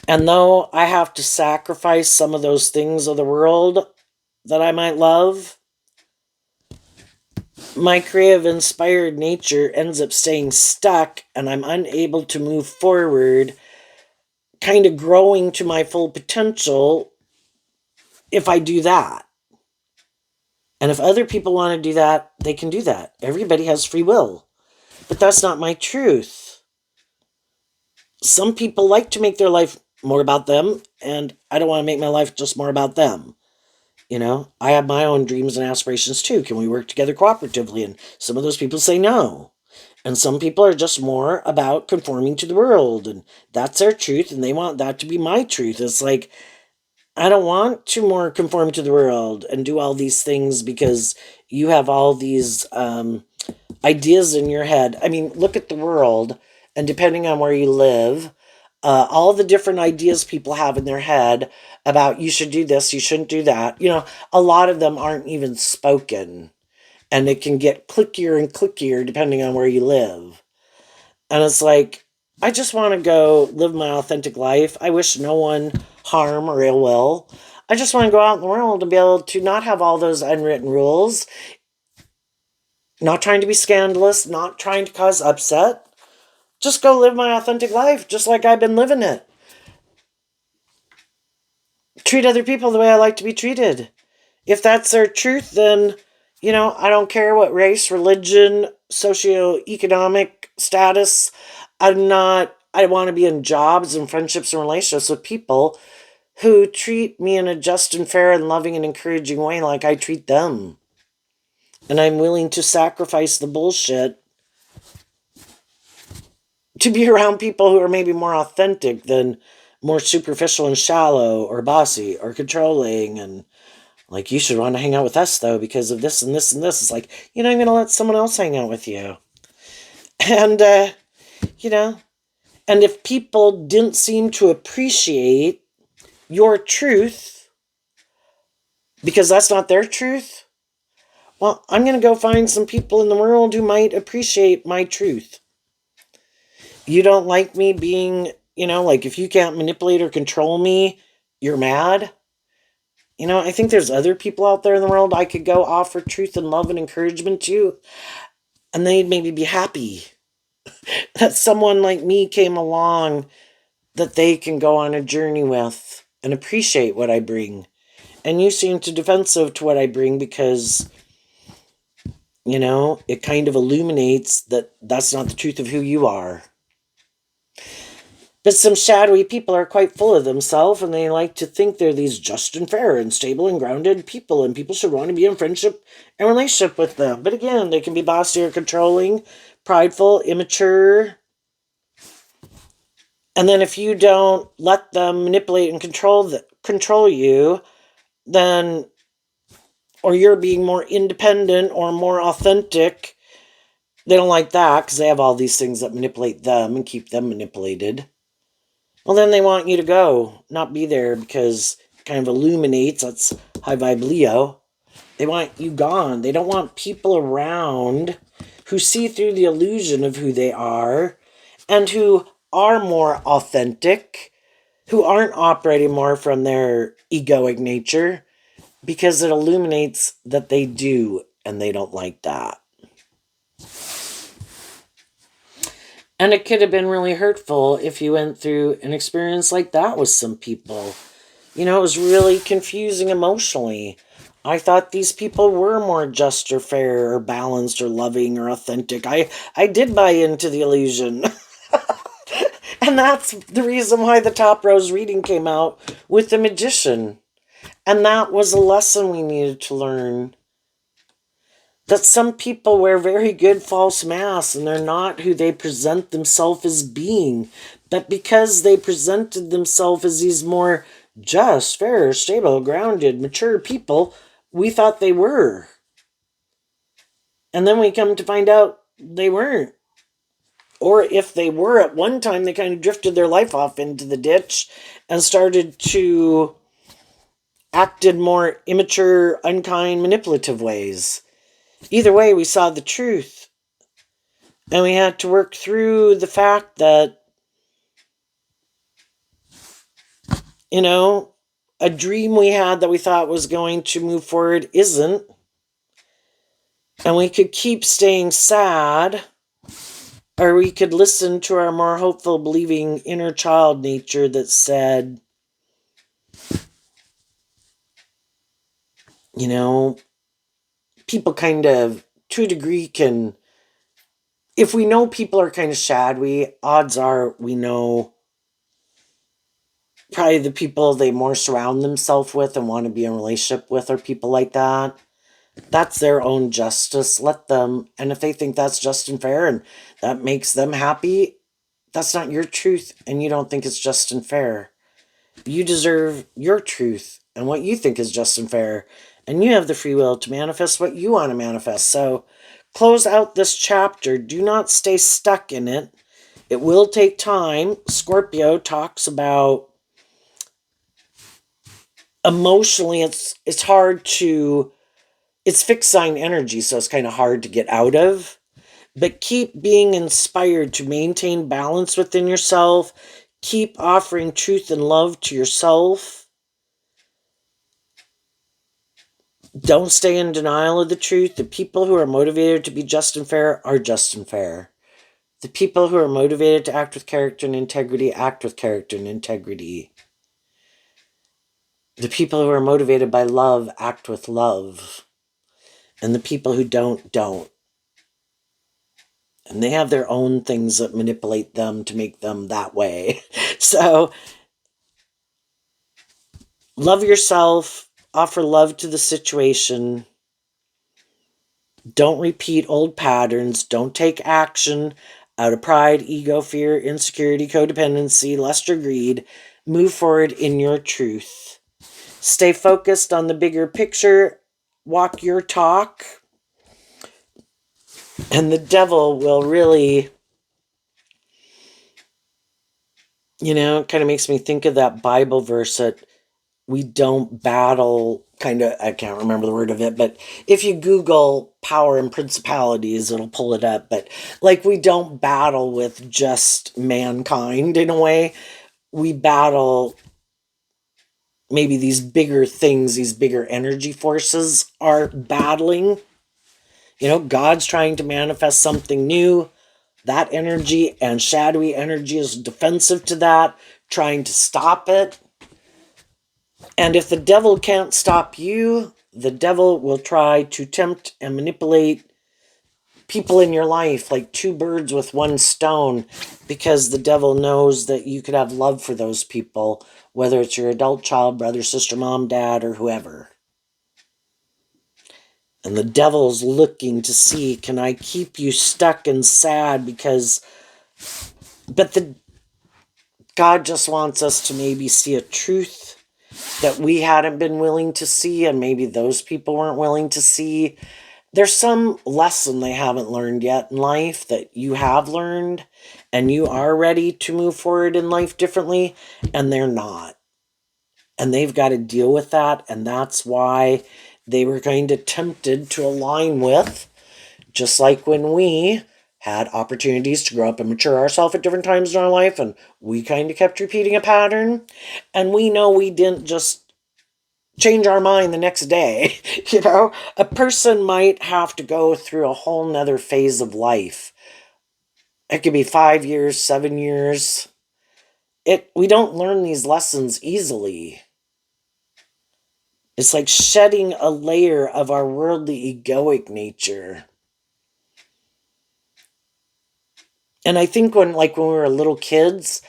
And though I have to sacrifice some of those things of the world that I might love, my creative, inspired nature ends up staying stuck, and I'm unable to move forward, kind of growing to my full potential if I do that. And if other people want to do that, they can do that. Everybody has free will. But that's not my truth. Some people like to make their life more about them, and I don't want to make my life just more about them. I have my own dreams and aspirations too. Can we work together cooperatively? And some of those people say no. And some people are just more about conforming to the world, and that's their truth, and they want that to be my truth. It's like, I don't want to more conform to the world and do all these things because you have all these ideas in your head. I mean, look at the world, and depending on where you live, all the different ideas people have in their head about you should do this, you shouldn't do that. A lot of them aren't even spoken, and it can get clickier and clickier depending on where you live. And it's like, I just want to go live my authentic life. I wish no one harm or ill will. I just want to go out in the world and be able to not have all those unwritten rules, not trying to be scandalous, not trying to cause upset. Just go live my authentic life, just like I've been living it. Treat other people the way I like to be treated. If that's their truth, then, I don't care what race, religion, socioeconomic status. I want to be in jobs and friendships and relationships with people who treat me in a just and fair and loving and encouraging way like I treat them. And I'm willing to sacrifice the bullshit to be around people who are maybe more authentic than more superficial and shallow or bossy or controlling, and like, you should want to hang out with us though because of this and this and this. It's like, I'm going to let someone else hang out with you. And, and if people didn't seem to appreciate your truth because that's not their truth, well, I'm going to go find some people in the world who might appreciate my truth. You don't like me being, like, if you can't manipulate or control me, you're mad. I think there's other people out there in the world I could go offer truth and love and encouragement to, and they'd maybe be happy that someone like me came along that they can go on a journey with and appreciate what I bring. And you seem too defensive to what I bring because, it kind of illuminates that that's not the truth of who you are. But some shadowy people are quite full of themselves, and they like to think they're these just and fair and stable and grounded people, and people should want to be in friendship and relationship with them. But again, they can be bossy or controlling, prideful, immature. And then if you don't let them manipulate and control you, then, or you're being more independent or more authentic, they don't like that because they have all these things that manipulate them and keep them manipulated. Well, then they want you to go, not be there, because it kind of illuminates, that's high vibe Leo. They want you gone. They don't want people around who see through the illusion of who they are and who are more authentic, who aren't operating more from their egoic nature, because it illuminates that they do, and they don't like that. And it could have been really hurtful if you went through an experience like that with some people. It was really confusing emotionally. I thought these people were more just or fair or balanced or loving or authentic. I did buy into the illusion. And that's the reason why the top rose reading came out with the Magician. And that was a lesson we needed to learn. That some people wear very good false masks and they're not who they present themselves as being. But because they presented themselves as these more just, fair, stable, grounded, mature people, we thought they were. And then we come to find out they weren't. Or if they were at one time, they kind of drifted their life off into the ditch and started to act in more immature, unkind, manipulative ways. Either way, we saw the truth. And we had to work through the fact that, a dream we had that we thought was going to move forward isn't. And we could keep staying sad, or we could listen to our more hopeful, believing inner child nature that said, people kind of, to a degree, can, if we know people are kind of shadowy, odds are we know probably the people they more surround themselves with and want to be in a relationship with are people like that. That's their own justice. Let them, and if they think that's just and fair and that makes them happy, that's not your truth and you don't think it's just and fair. You deserve your truth and what you think is just and fair. And you have the free will to manifest what you want to manifest. So close out this chapter. Do not stay stuck in it. It will take time. Scorpio talks about emotionally, it's hard to, it's fixed sign energy, so it's kind of hard to get out of. But keep being inspired to maintain balance within yourself. Keep offering truth and love to yourself. Don't stay in denial of the truth. The people who are motivated to be just and fair are just and fair. The people who are motivated to act with character and integrity act with character and integrity. The people who are motivated by love act with love. And the people who don't. And they have their own things that manipulate them to make them that way. So, love yourself. Offer love to the situation. Don't repeat old patterns. Don't take action out of pride, ego, fear, insecurity, codependency, lust, or greed. Move forward in your truth. Stay focused on the bigger picture. Walk your talk. And the devil will really, it kind of makes me think of that Bible verse that we don't battle, I can't remember the word of it, but if you Google power and principalities, it'll pull it up. But like, we don't battle with just mankind in a way. We battle maybe these bigger things, these bigger energy forces are battling. God's trying to manifest something new. That energy and shadowy energy is defensive to that, trying to stop it. And if the devil can't stop you, the devil will try to tempt and manipulate people in your life, like two birds with one stone, because the devil knows that you could have love for those people, whether it's your adult child, brother, sister, mom, dad, or whoever. And the devil's looking to see, can I keep you stuck and sad but God just wants us to maybe see a truth that we hadn't been willing to see, and maybe those people weren't willing to see. There's some lesson they haven't learned yet in life that you have learned, and you are ready to move forward in life differently, and they're not. And they've got to deal with that, and that's why they were kind of tempted to align with, just like when we had opportunities to grow up and mature ourselves at different times in our life, and we kind of kept repeating a pattern, and we know we didn't just change our mind the next day. A person might have to go through a whole nother phase of life. It could be 5 years, 7 years. We don't learn these lessons easily. It's like shedding a layer of our worldly egoic nature. And I think when we were little kids,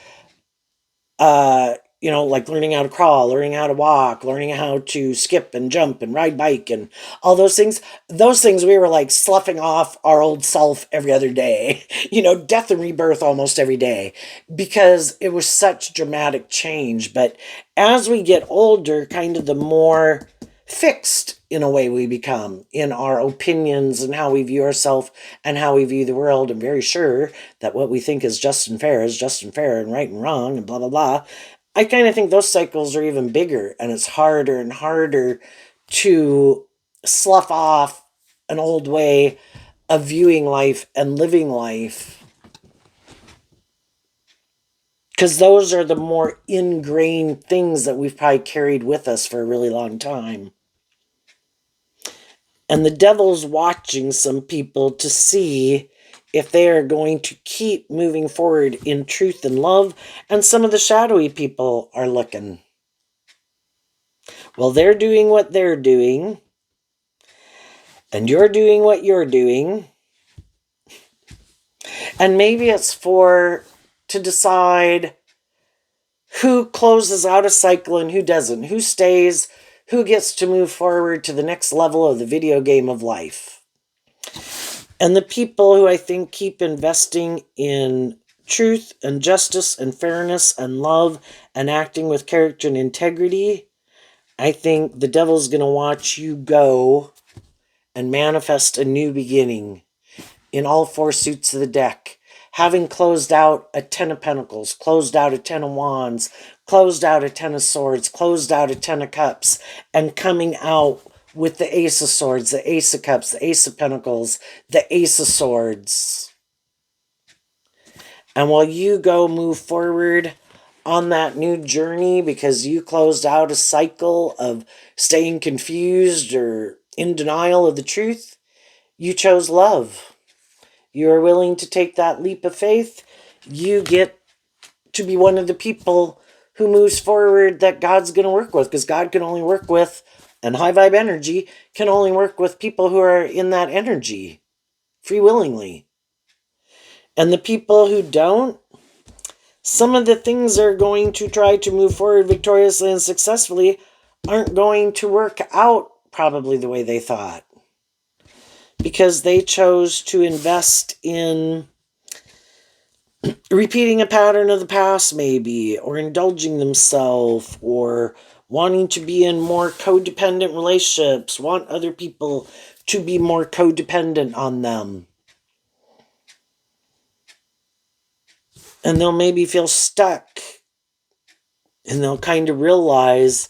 like learning how to crawl, learning how to walk, learning how to skip and jump and ride bike and all those things we were like sloughing off our old self every other day, death and rebirth almost every day, because it was such dramatic change. But as we get older, kind of the more fixed in a way we become in our opinions and how we view ourselves and how we view the world, and very sure that what we think is just and fair is just and fair, and right and wrong and blah blah blah. I kind of think those cycles are even bigger, and it's harder and harder to slough off an old way of viewing life and living life, because those are the more ingrained things that we've probably carried with us for a really long time. And the devil's watching some people to see if they are going to keep moving forward in truth and love. And some of the shadowy people are looking. Well, they're doing what they're doing, and you're doing what you're doing. And maybe it's to decide who closes out a cycle and who doesn't, who stays, who gets to move forward to the next level of the video game of life. And the people who I think keep investing in truth and justice and fairness and love and acting with character and integrity, I think the devil's going to watch you go and manifest a new beginning in all four suits of the deck. Having closed out a 10 of Pentacles, closed out a 10 of Wands, closed out a 10 of Swords, closed out a 10 of Cups, and coming out with the Ace of Swords, the Ace of Cups, the Ace of Pentacles, the Ace of Swords. And while you go move forward on that new journey because you closed out a cycle of staying confused or in denial of the truth, you chose love. You are willing to take that leap of faith. You get to be one of the people who moves forward that God's going to work with, because God can only work with, and high vibe energy can only work with people who are in that energy, free willingly. And the people who don't, some of the things they're going to try to move forward victoriously and successfully aren't going to work out probably the way they thought, because they chose to invest in repeating a pattern of the past, maybe, or indulging themselves, or wanting to be in more codependent relationships, want other people to be more codependent on them. And they'll maybe feel stuck, and they'll kind of realize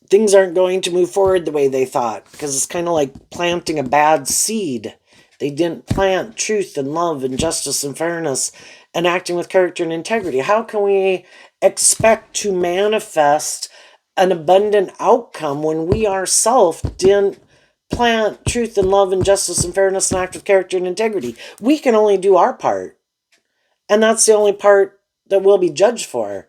things aren't going to move forward the way they thought, because it's kind of like planting a bad seed. They didn't plant truth and love and justice and fairness and acting with character and integrity. How can we expect to manifest an abundant outcome when we ourselves didn't plant truth and love and justice and fairness and act with character and integrity? We can only do our part, and that's the only part that we'll be judged for.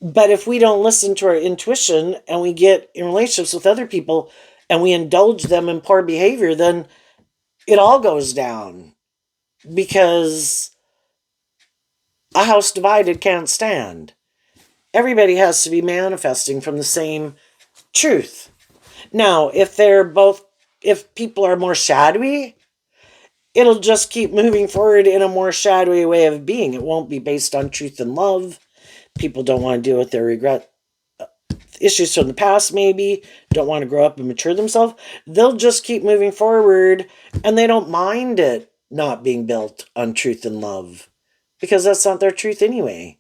But if we don't listen to our intuition and we get in relationships with other people and we indulge them in poor behavior, then it all goes down, because a house divided can't stand. Everybody has to be manifesting from the same truth. Now, if people are more shadowy, it'll just keep moving forward in a more shadowy way of being. It won't be based on truth and love. People don't want to deal with their regret issues from the past, maybe, don't want to grow up and mature themselves. They'll just keep moving forward, and they don't mind it not being built on truth and love, because that's not their truth anyway.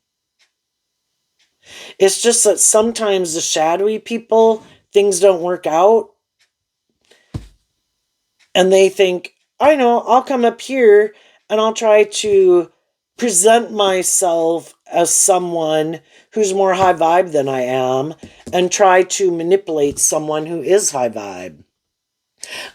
It's just that sometimes the shadowy people, things don't work out, and they think, I know, I'll come up here and I'll try to present myself as someone who's more high vibe than I am, and try to manipulate someone who is high vibe.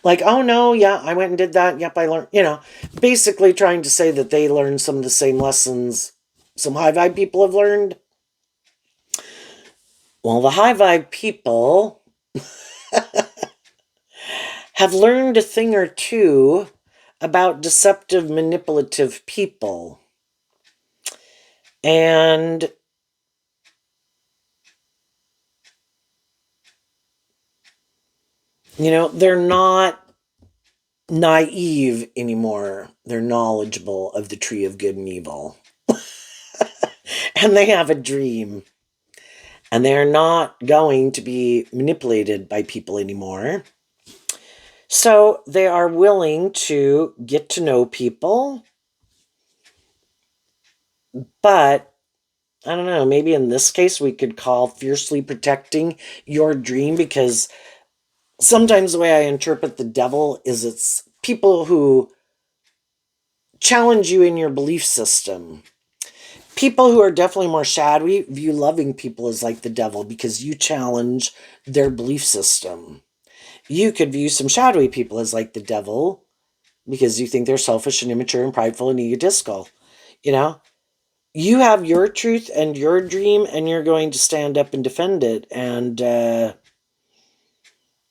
Like, oh no, yeah, I went and did that. Yep, I learned, basically trying to say that they learned some of the same lessons some high vibe people have learned. Well, the high vibe people have learned a thing or two about deceptive, manipulative people. And they're not naive anymore. They're knowledgeable of the tree of good and evil. And they have a dream. And they're not going to be manipulated by people anymore. So they are willing to get to know people. But, I don't know, maybe in this case we could call fiercely protecting your dream, because sometimes the way I interpret the devil is it's people who challenge you in your belief system. People who are definitely more shadowy view loving people as like the devil, because you challenge their belief system. You could view some shadowy people as like the devil because you think they're selfish and immature and prideful and egotistical. You have your truth and your dream, and you're going to stand up and defend it. And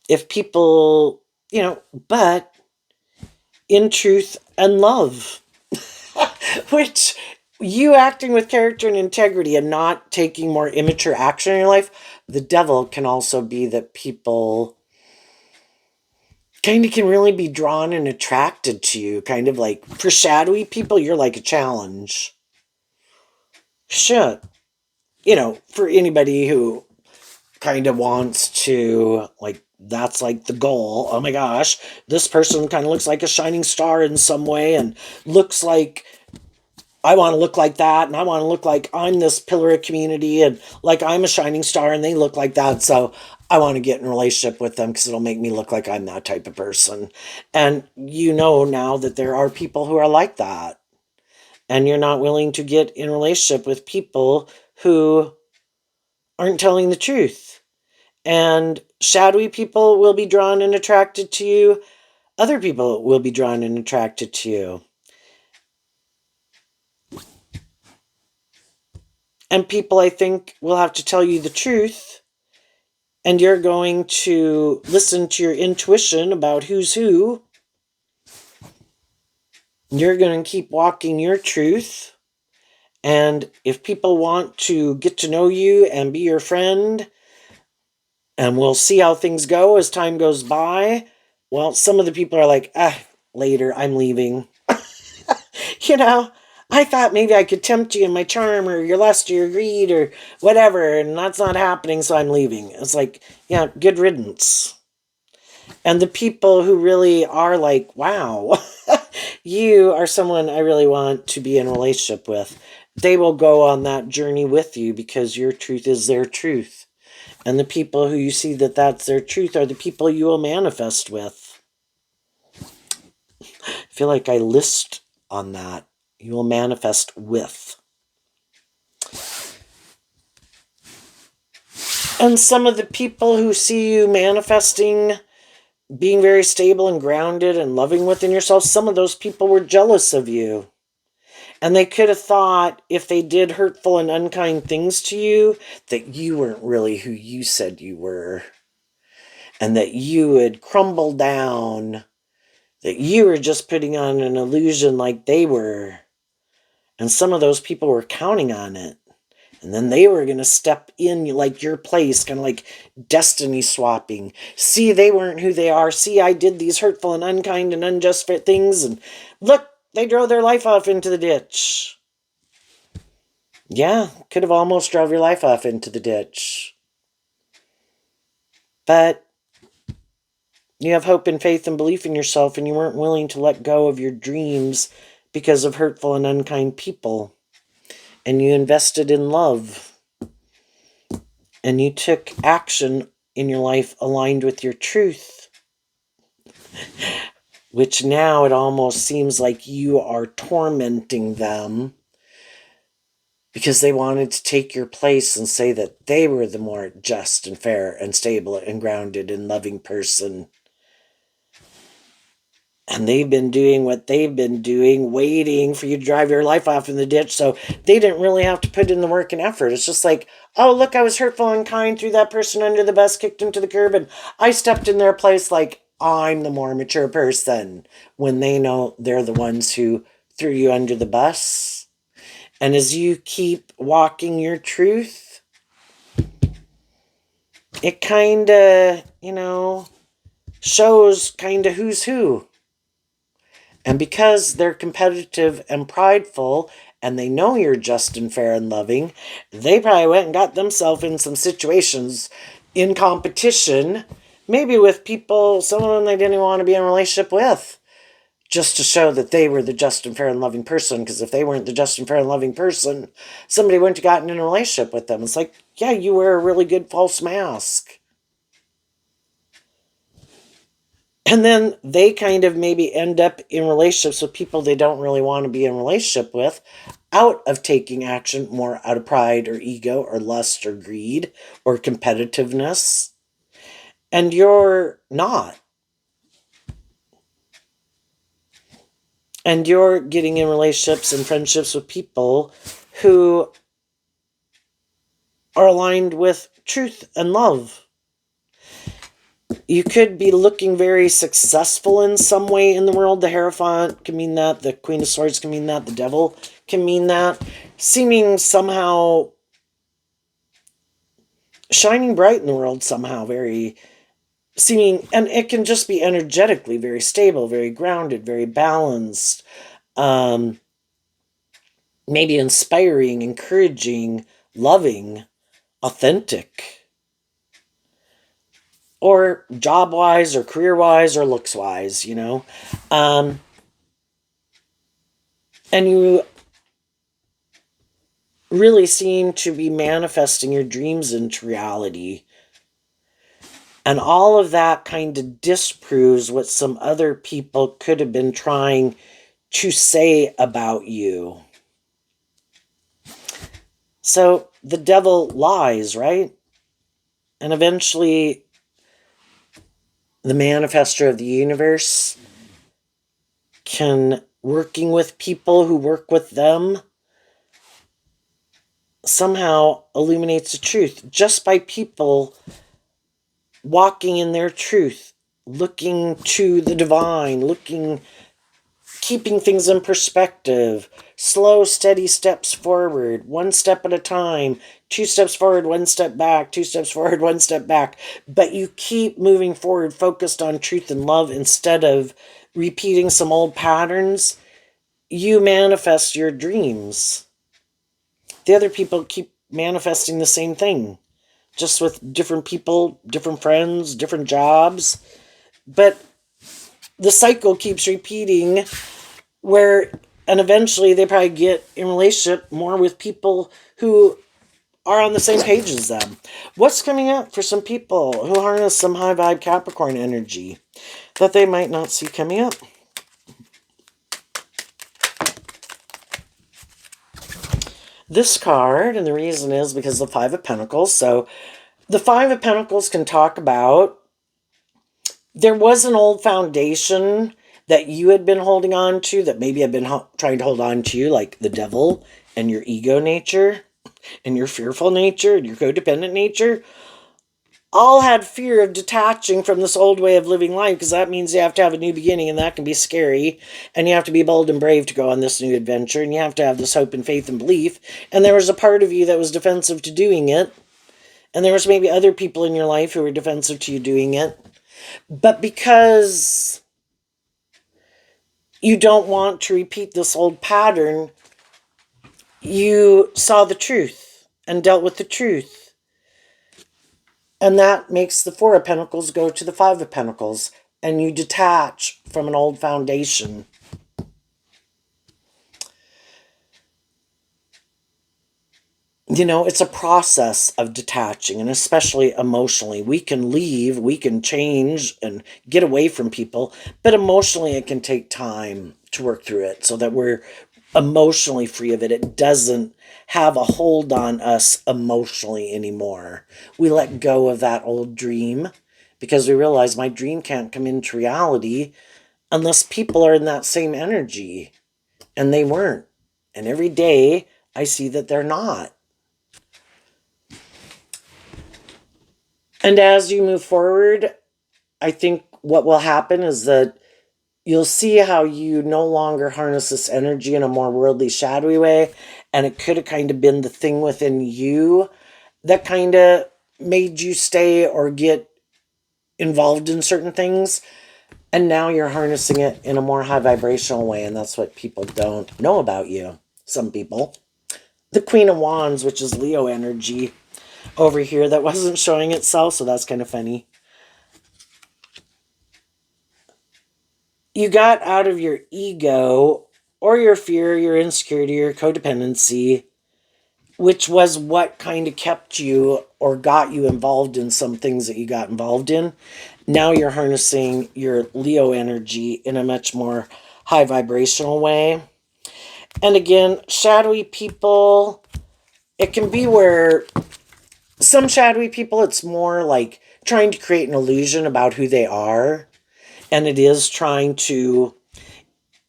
if people, but in truth and love, which you acting with character and integrity and not taking more immature action in your life, the devil can also be that people kind of can really be drawn and attracted to you. Kind of like for shadowy people, you're like a challenge. Shit. For anybody who kind of wants to, like, that's like the goal. Oh my gosh, this person kind of looks like a shining star in some way and looks like I want to look like that, and I want to look like I'm this pillar of community, and like I'm a shining star, and they look like that. So I want to get in a relationship with them because it'll make me look like I'm that type of person. And now that there are people who are like that, and you're not willing to get in a relationship with people who aren't telling the truth. And shadowy people will be drawn and attracted to you. Other people will be drawn and attracted to you. And people, I think, will have to tell you the truth. And you're going to listen to your intuition about who's who. You're going to keep walking your truth. And if people want to get to know you and be your friend, and we'll see how things go as time goes by, well, some of the people are like, later, I'm leaving. you know, I thought maybe I could tempt you in my charm or your lust or your greed or whatever, and that's not happening, so I'm leaving. It's like, yeah, good riddance. And the people who really are like, wow, you are someone I really want to be in a relationship with, they will go on that journey with you because your truth is their truth. And the people who you see that that's their truth are the people you will manifest with. I feel like I list on that. You will manifest with. And some of the people who see you manifesting, being very stable and grounded and loving within yourself, some of those people were jealous of you. And they could have thought if they did hurtful and unkind things to you, that you weren't really who you said you were. And that you would crumble down. That you were just putting on an illusion like they were. And some of those people were counting on it. And then they were going to step in like your place, kind of like destiny swapping. See, they weren't who they are. See, I did these hurtful and unkind and unjust things. And look, they drove their life off into the ditch. Yeah, could have almost drove your life off into the ditch. But you have hope and faith and belief in yourself, and you weren't willing to let go of your dreams because of hurtful and unkind people. And you invested in love. And you took action in your life aligned with your truth. Which now it almost seems like you are tormenting them because they wanted to take your place and say that they were the more just and fair and stable and grounded and loving person. And they've been doing what they've been doing, waiting for you to drive your life off in the ditch. So they didn't really have to put in the work and effort. It's just like, oh, look, I was hurtful and kind, threw that person under the bus, kicked him to the curb, and I stepped in their place like I'm the more mature person, when they know they're the ones who threw you under the bus. And as you keep walking your truth, it kind of, shows kind of who's who. And because they're competitive and prideful, and they know you're just and fair and loving, they probably went and got themselves in some situations in competition, maybe with people, some of them they didn't even want to be in a relationship with, just to show that they were the just and fair and loving person. Because if they weren't the just and fair and loving person, somebody wouldn't have gotten in a relationship with them. It's like, yeah, you wear a really good false mask. And then they kind of maybe end up in relationships with people they don't really want to be in a relationship with, out of taking action, more out of pride or ego or lust or greed or competitiveness. And you're not. And you're getting in relationships and friendships with people who are aligned with truth and love. You could be looking very successful in some way in the world. The Hierophant can mean that. The Queen of Swords can mean that. The Devil can mean that. Seeming somehow shining bright in the world somehow, very seeming, and it can just be energetically very stable, very grounded, very balanced, maybe inspiring, encouraging, loving, authentic, or job wise, or career wise, or looks wise, you know. And you really seem to be manifesting your dreams into reality. And all of that kind of disproves what some other people could have been trying to say about you. So the devil lies, right? And eventually, the manifester of the universe can, working with people who work with them, somehow illuminates the truth just by people walking in their truth, looking to the divine, keeping things in perspective, slow, steady steps forward, one step at a time, 2 steps forward, 1 step back, 2 steps forward, 1 step back. But you keep moving forward, focused on truth and love instead of repeating some old patterns. You manifest your dreams. The other people keep manifesting the same thing, just with different people, different friends, different jobs. But the cycle keeps repeating and eventually they probably get in relationship more with people who are on the same page as them. What's coming up for some people who harness some high vibe Capricorn energy that they might not see coming up? This card, and the reason is because the Five of Pentacles. So the Five of Pentacles can talk about, there was an old foundation that you had been holding on to that maybe had been trying to hold on to you, like the devil and your ego nature and your fearful nature and your codependent nature, all had fear of detaching from this old way of living life, because that means you have to have a new beginning, and that can be scary, and you have to be bold and brave to go on this new adventure, and you have to have this hope and faith and belief. And there was a part of you that was defensive to doing it, and there was maybe other people in your life who were defensive to you doing it. But because you don't want to repeat this old pattern, you saw the truth and dealt with the truth. And that makes the Four of Pentacles go to the Five of Pentacles, and you detach from an old foundation. You know, it's a process of detaching, and especially emotionally. We can leave, we can change and get away from people, but emotionally it can take time to work through it so that we're emotionally free of it. It doesn't have a hold on us emotionally anymore. We let go of that old dream because we realize my dream can't come into reality unless people are in that same energy, and they weren't. And every day I see that they're not. And as you move forward, I think what will happen is that you'll see how you no longer harness this energy in a more worldly, shadowy way. And it could have kind of been the thing within you that kind of made you stay or get involved in certain things. And now you're harnessing it in a more high vibrational way. And that's what people don't know about you. Some people. The Queen of Wands, which is Leo energy over here, that wasn't showing itself, so that's kind of funny. You got out of your ego or your fear, your insecurity, your codependency, which was what kind of kept you or got you involved in some things that you got involved in. Now you're harnessing your Leo energy in a much more high vibrational way. And again, shadowy people, it can be where some shadowy people, it's more like trying to create an illusion about who they are. And it is trying to,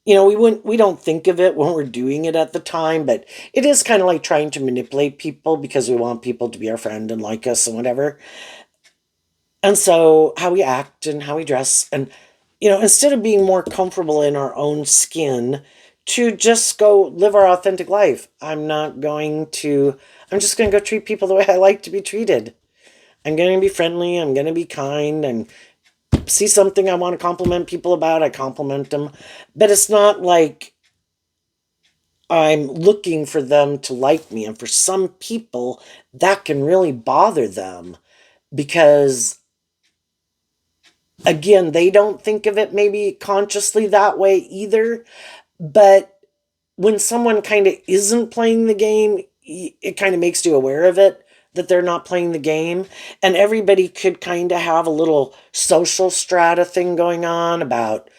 you know, we don't think of it when we're doing it at the time, but it is kind of like trying to manipulate people because we want people to be our friend and like us and whatever. And so how we act and how we dress, and, instead of being more comfortable in our own skin, to just go live our authentic life. I'm just going to go treat people the way I like to be treated. I'm going to be friendly. I'm going to be kind. And see something I want to compliment people about, I compliment them. But it's not like I'm looking for them to like me. And for some people, that can really bother them because, again, they don't think of it maybe consciously that way either. But when someone kind of isn't playing the game, it kind of makes you aware of it, that they're not playing the game. And everybody could kind of have a little social strata thing going on about,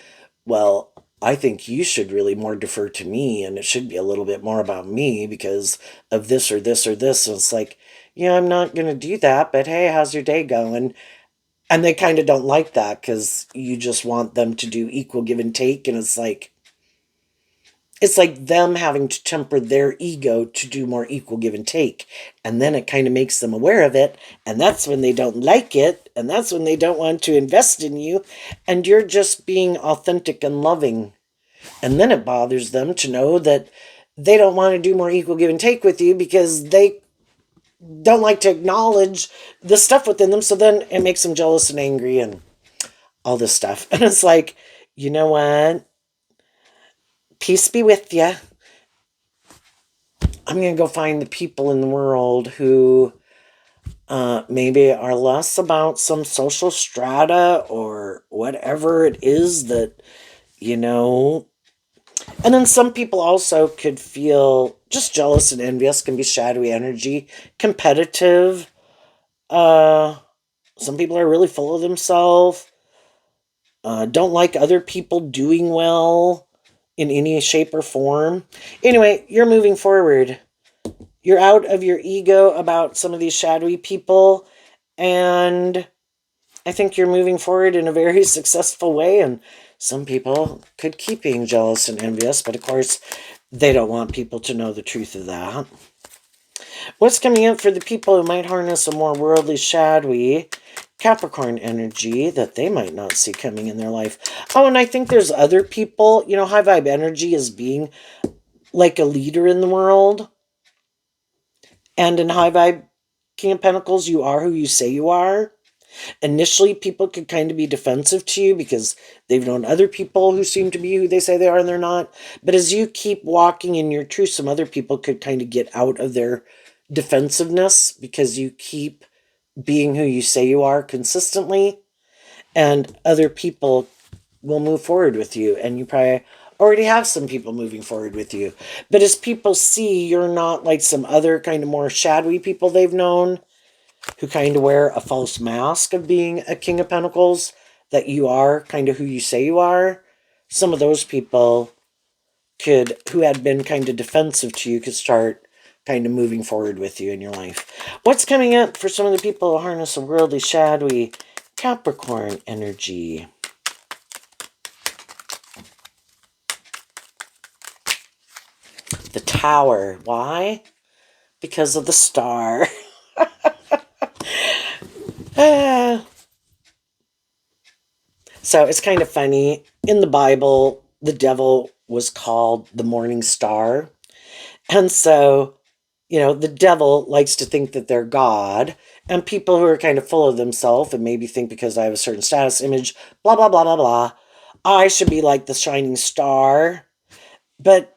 well, I think you should really more defer to me, and it should be a little bit more about me because of this or this or this. And it's like, yeah, I'm not going to do that, but hey, how's your day going? And they kind of don't like that because you just want them to do equal give and take. And it's like them having to temper their ego to do more equal give and take. And then it kind of makes them aware of it. And that's when they don't like it. And that's when they don't want to invest in you. And you're just being authentic and loving. And then it bothers them to know that they don't want to do more equal give and take with you because they don't like to acknowledge the stuff within them. So then it makes them jealous and angry and all this stuff. And it's like, you know what? Peace be with you. I'm going to go find the people in the world who maybe are less about some social strata or whatever it is that, you know. And then some people also could feel just jealous and envious, can be shadowy energy, competitive. Some people are really full of themselves, don't like other people doing well in any shape or form. Anyway, you're moving forward. You're out of your ego about some of these shadowy people, and I think you're moving forward in a very successful way. And some people could keep being jealous and envious, but of course, they don't want people to know the truth of that. What's coming up for the people who might harness a more worldly, shadowy Capricorn energy that they might not see coming in their life? Oh, and I think there's other people, high vibe energy is being like a leader in the world. And in high vibe King of Pentacles, you are who you say you are. Initially, people could kind of be defensive to you because they've known other people who seem to be who they say they are and they're not. But as you keep walking in your truth, some other people could kind of get out of their defensiveness because you keep being who you say you are consistently. And other people will move forward with you. And you probably already have some people moving forward with you. But as people see you're not like some other kind of more shadowy people they've known, who kind of wear a false mask of being a King of Pentacles, that you are kind of who you say you are, some of those people who had been kind of defensive to you, could start kind of moving forward with you in your life. What's coming up for some of the people who harness a worldly, shadowy Capricorn energy? The Tower. Why? Because of the star. So it's kind of funny. In the Bible, the devil was called the morning star. And so, the devil likes to think that they're God. And people who are kind of full of themselves and maybe think because I have a certain status image, blah, blah, blah, blah, blah, I should be like the shining star. But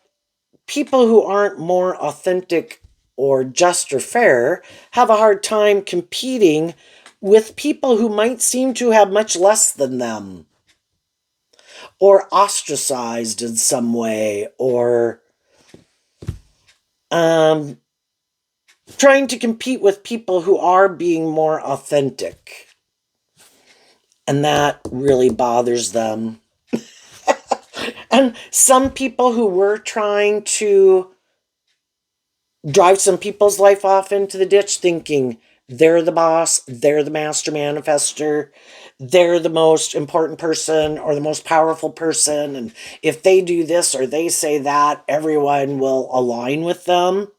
people who aren't more authentic or just or fair have a hard time competing with people who might seem to have much less than them, or ostracized in some way, or trying to compete with people who are being more authentic. And that really bothers them. And some people who were trying to drive some people's life off into the ditch, thinking they're the boss, they're the master manifester, they're the most important person or the most powerful person, and if they do this or they say that, everyone will align with them.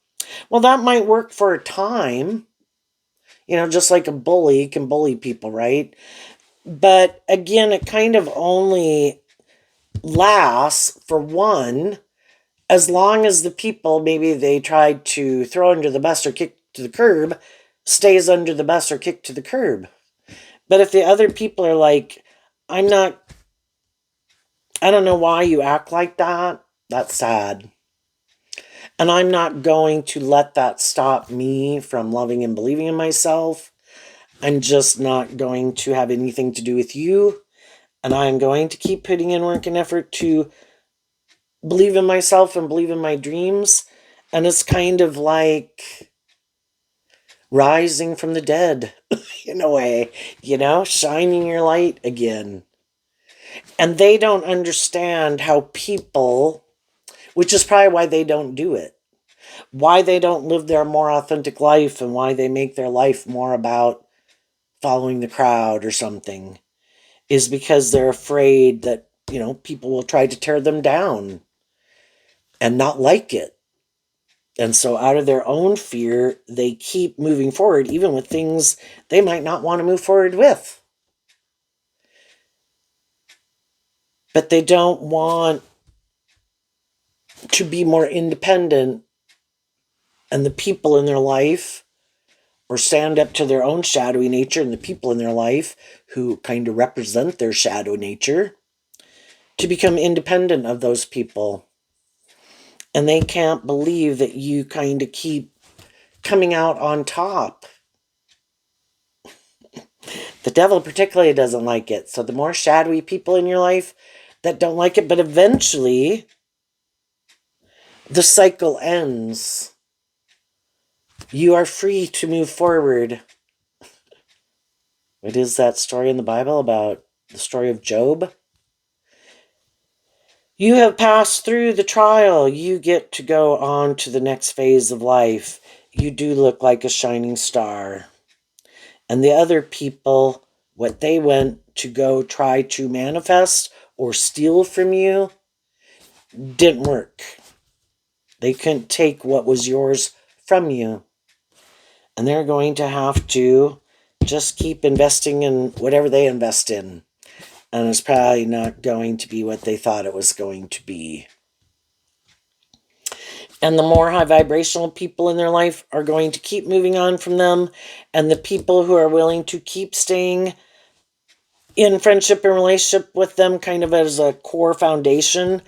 Well, that might work for a time. Just like a bully can bully people, right? But again, it kind of only lasts for one, as long as the people maybe they tried to throw under the bus or kick to the curb stays under the bus or kicked to the curb. But if the other people are like, I'm not, I don't know why you act like that, that's sad. And I'm not going to let that stop me from loving and believing in myself. I'm just not going to have anything to do with you. And I'm going to keep putting in work and effort to believe in myself and believe in my dreams. And it's kind of like rising from the dead in a way, shining your light again. And they don't understand how people, which is probably why they don't do it, why they don't live their more authentic life and why they make their life more about following the crowd or something, is because they're afraid that, people will try to tear them down and not like it. And so out of their own fear, they keep moving forward, even with things they might not want to move forward with. But they don't want to be more independent, and the people in their life, or stand up to their own shadowy nature and the people in their life who kind of represent their shadow nature, to become independent of those people. And they can't believe that you kind of keep coming out on top. The devil particularly doesn't like it. So the more shadowy people in your life that don't like it, but eventually the cycle ends. You are free to move forward. What is that story in the Bible about the story of Job? You have passed through the trial. You get to go on to the next phase of life. You do look like a shining star. And the other people, what they went to go try to manifest or steal from you, didn't work. They couldn't take what was yours from you. And they're going to have to just keep investing in whatever they invest in. And it's probably not going to be what they thought it was going to be. And the more high vibrational people in their life are going to keep moving on from them. And the people who are willing to keep staying in friendship and relationship with them kind of as a core foundation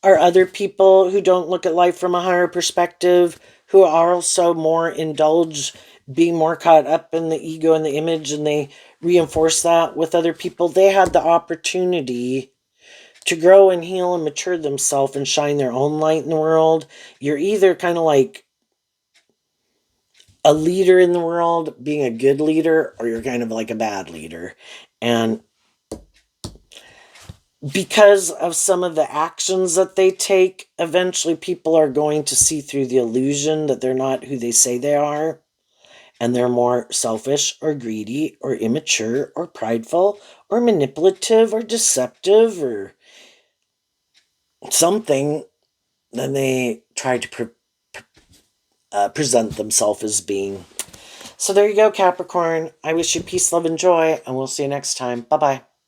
are other people who don't look at life from a higher perspective, who are also more indulged, being more caught up in the ego and the image, and they reinforce that with other people. They had the opportunity to grow and heal and mature themselves and shine their own light in the world. You're either kind of like a leader in the world, being a good leader, or you're kind of like a bad leader. And because of some of the actions that they take, eventually people are going to see through the illusion that they're not who they say they are. And they're more selfish or greedy or immature or prideful or manipulative or deceptive or something than they try to present themselves as being. So there you go, Capricorn. I wish you peace, love, and joy, and we'll see you next time. Bye-bye.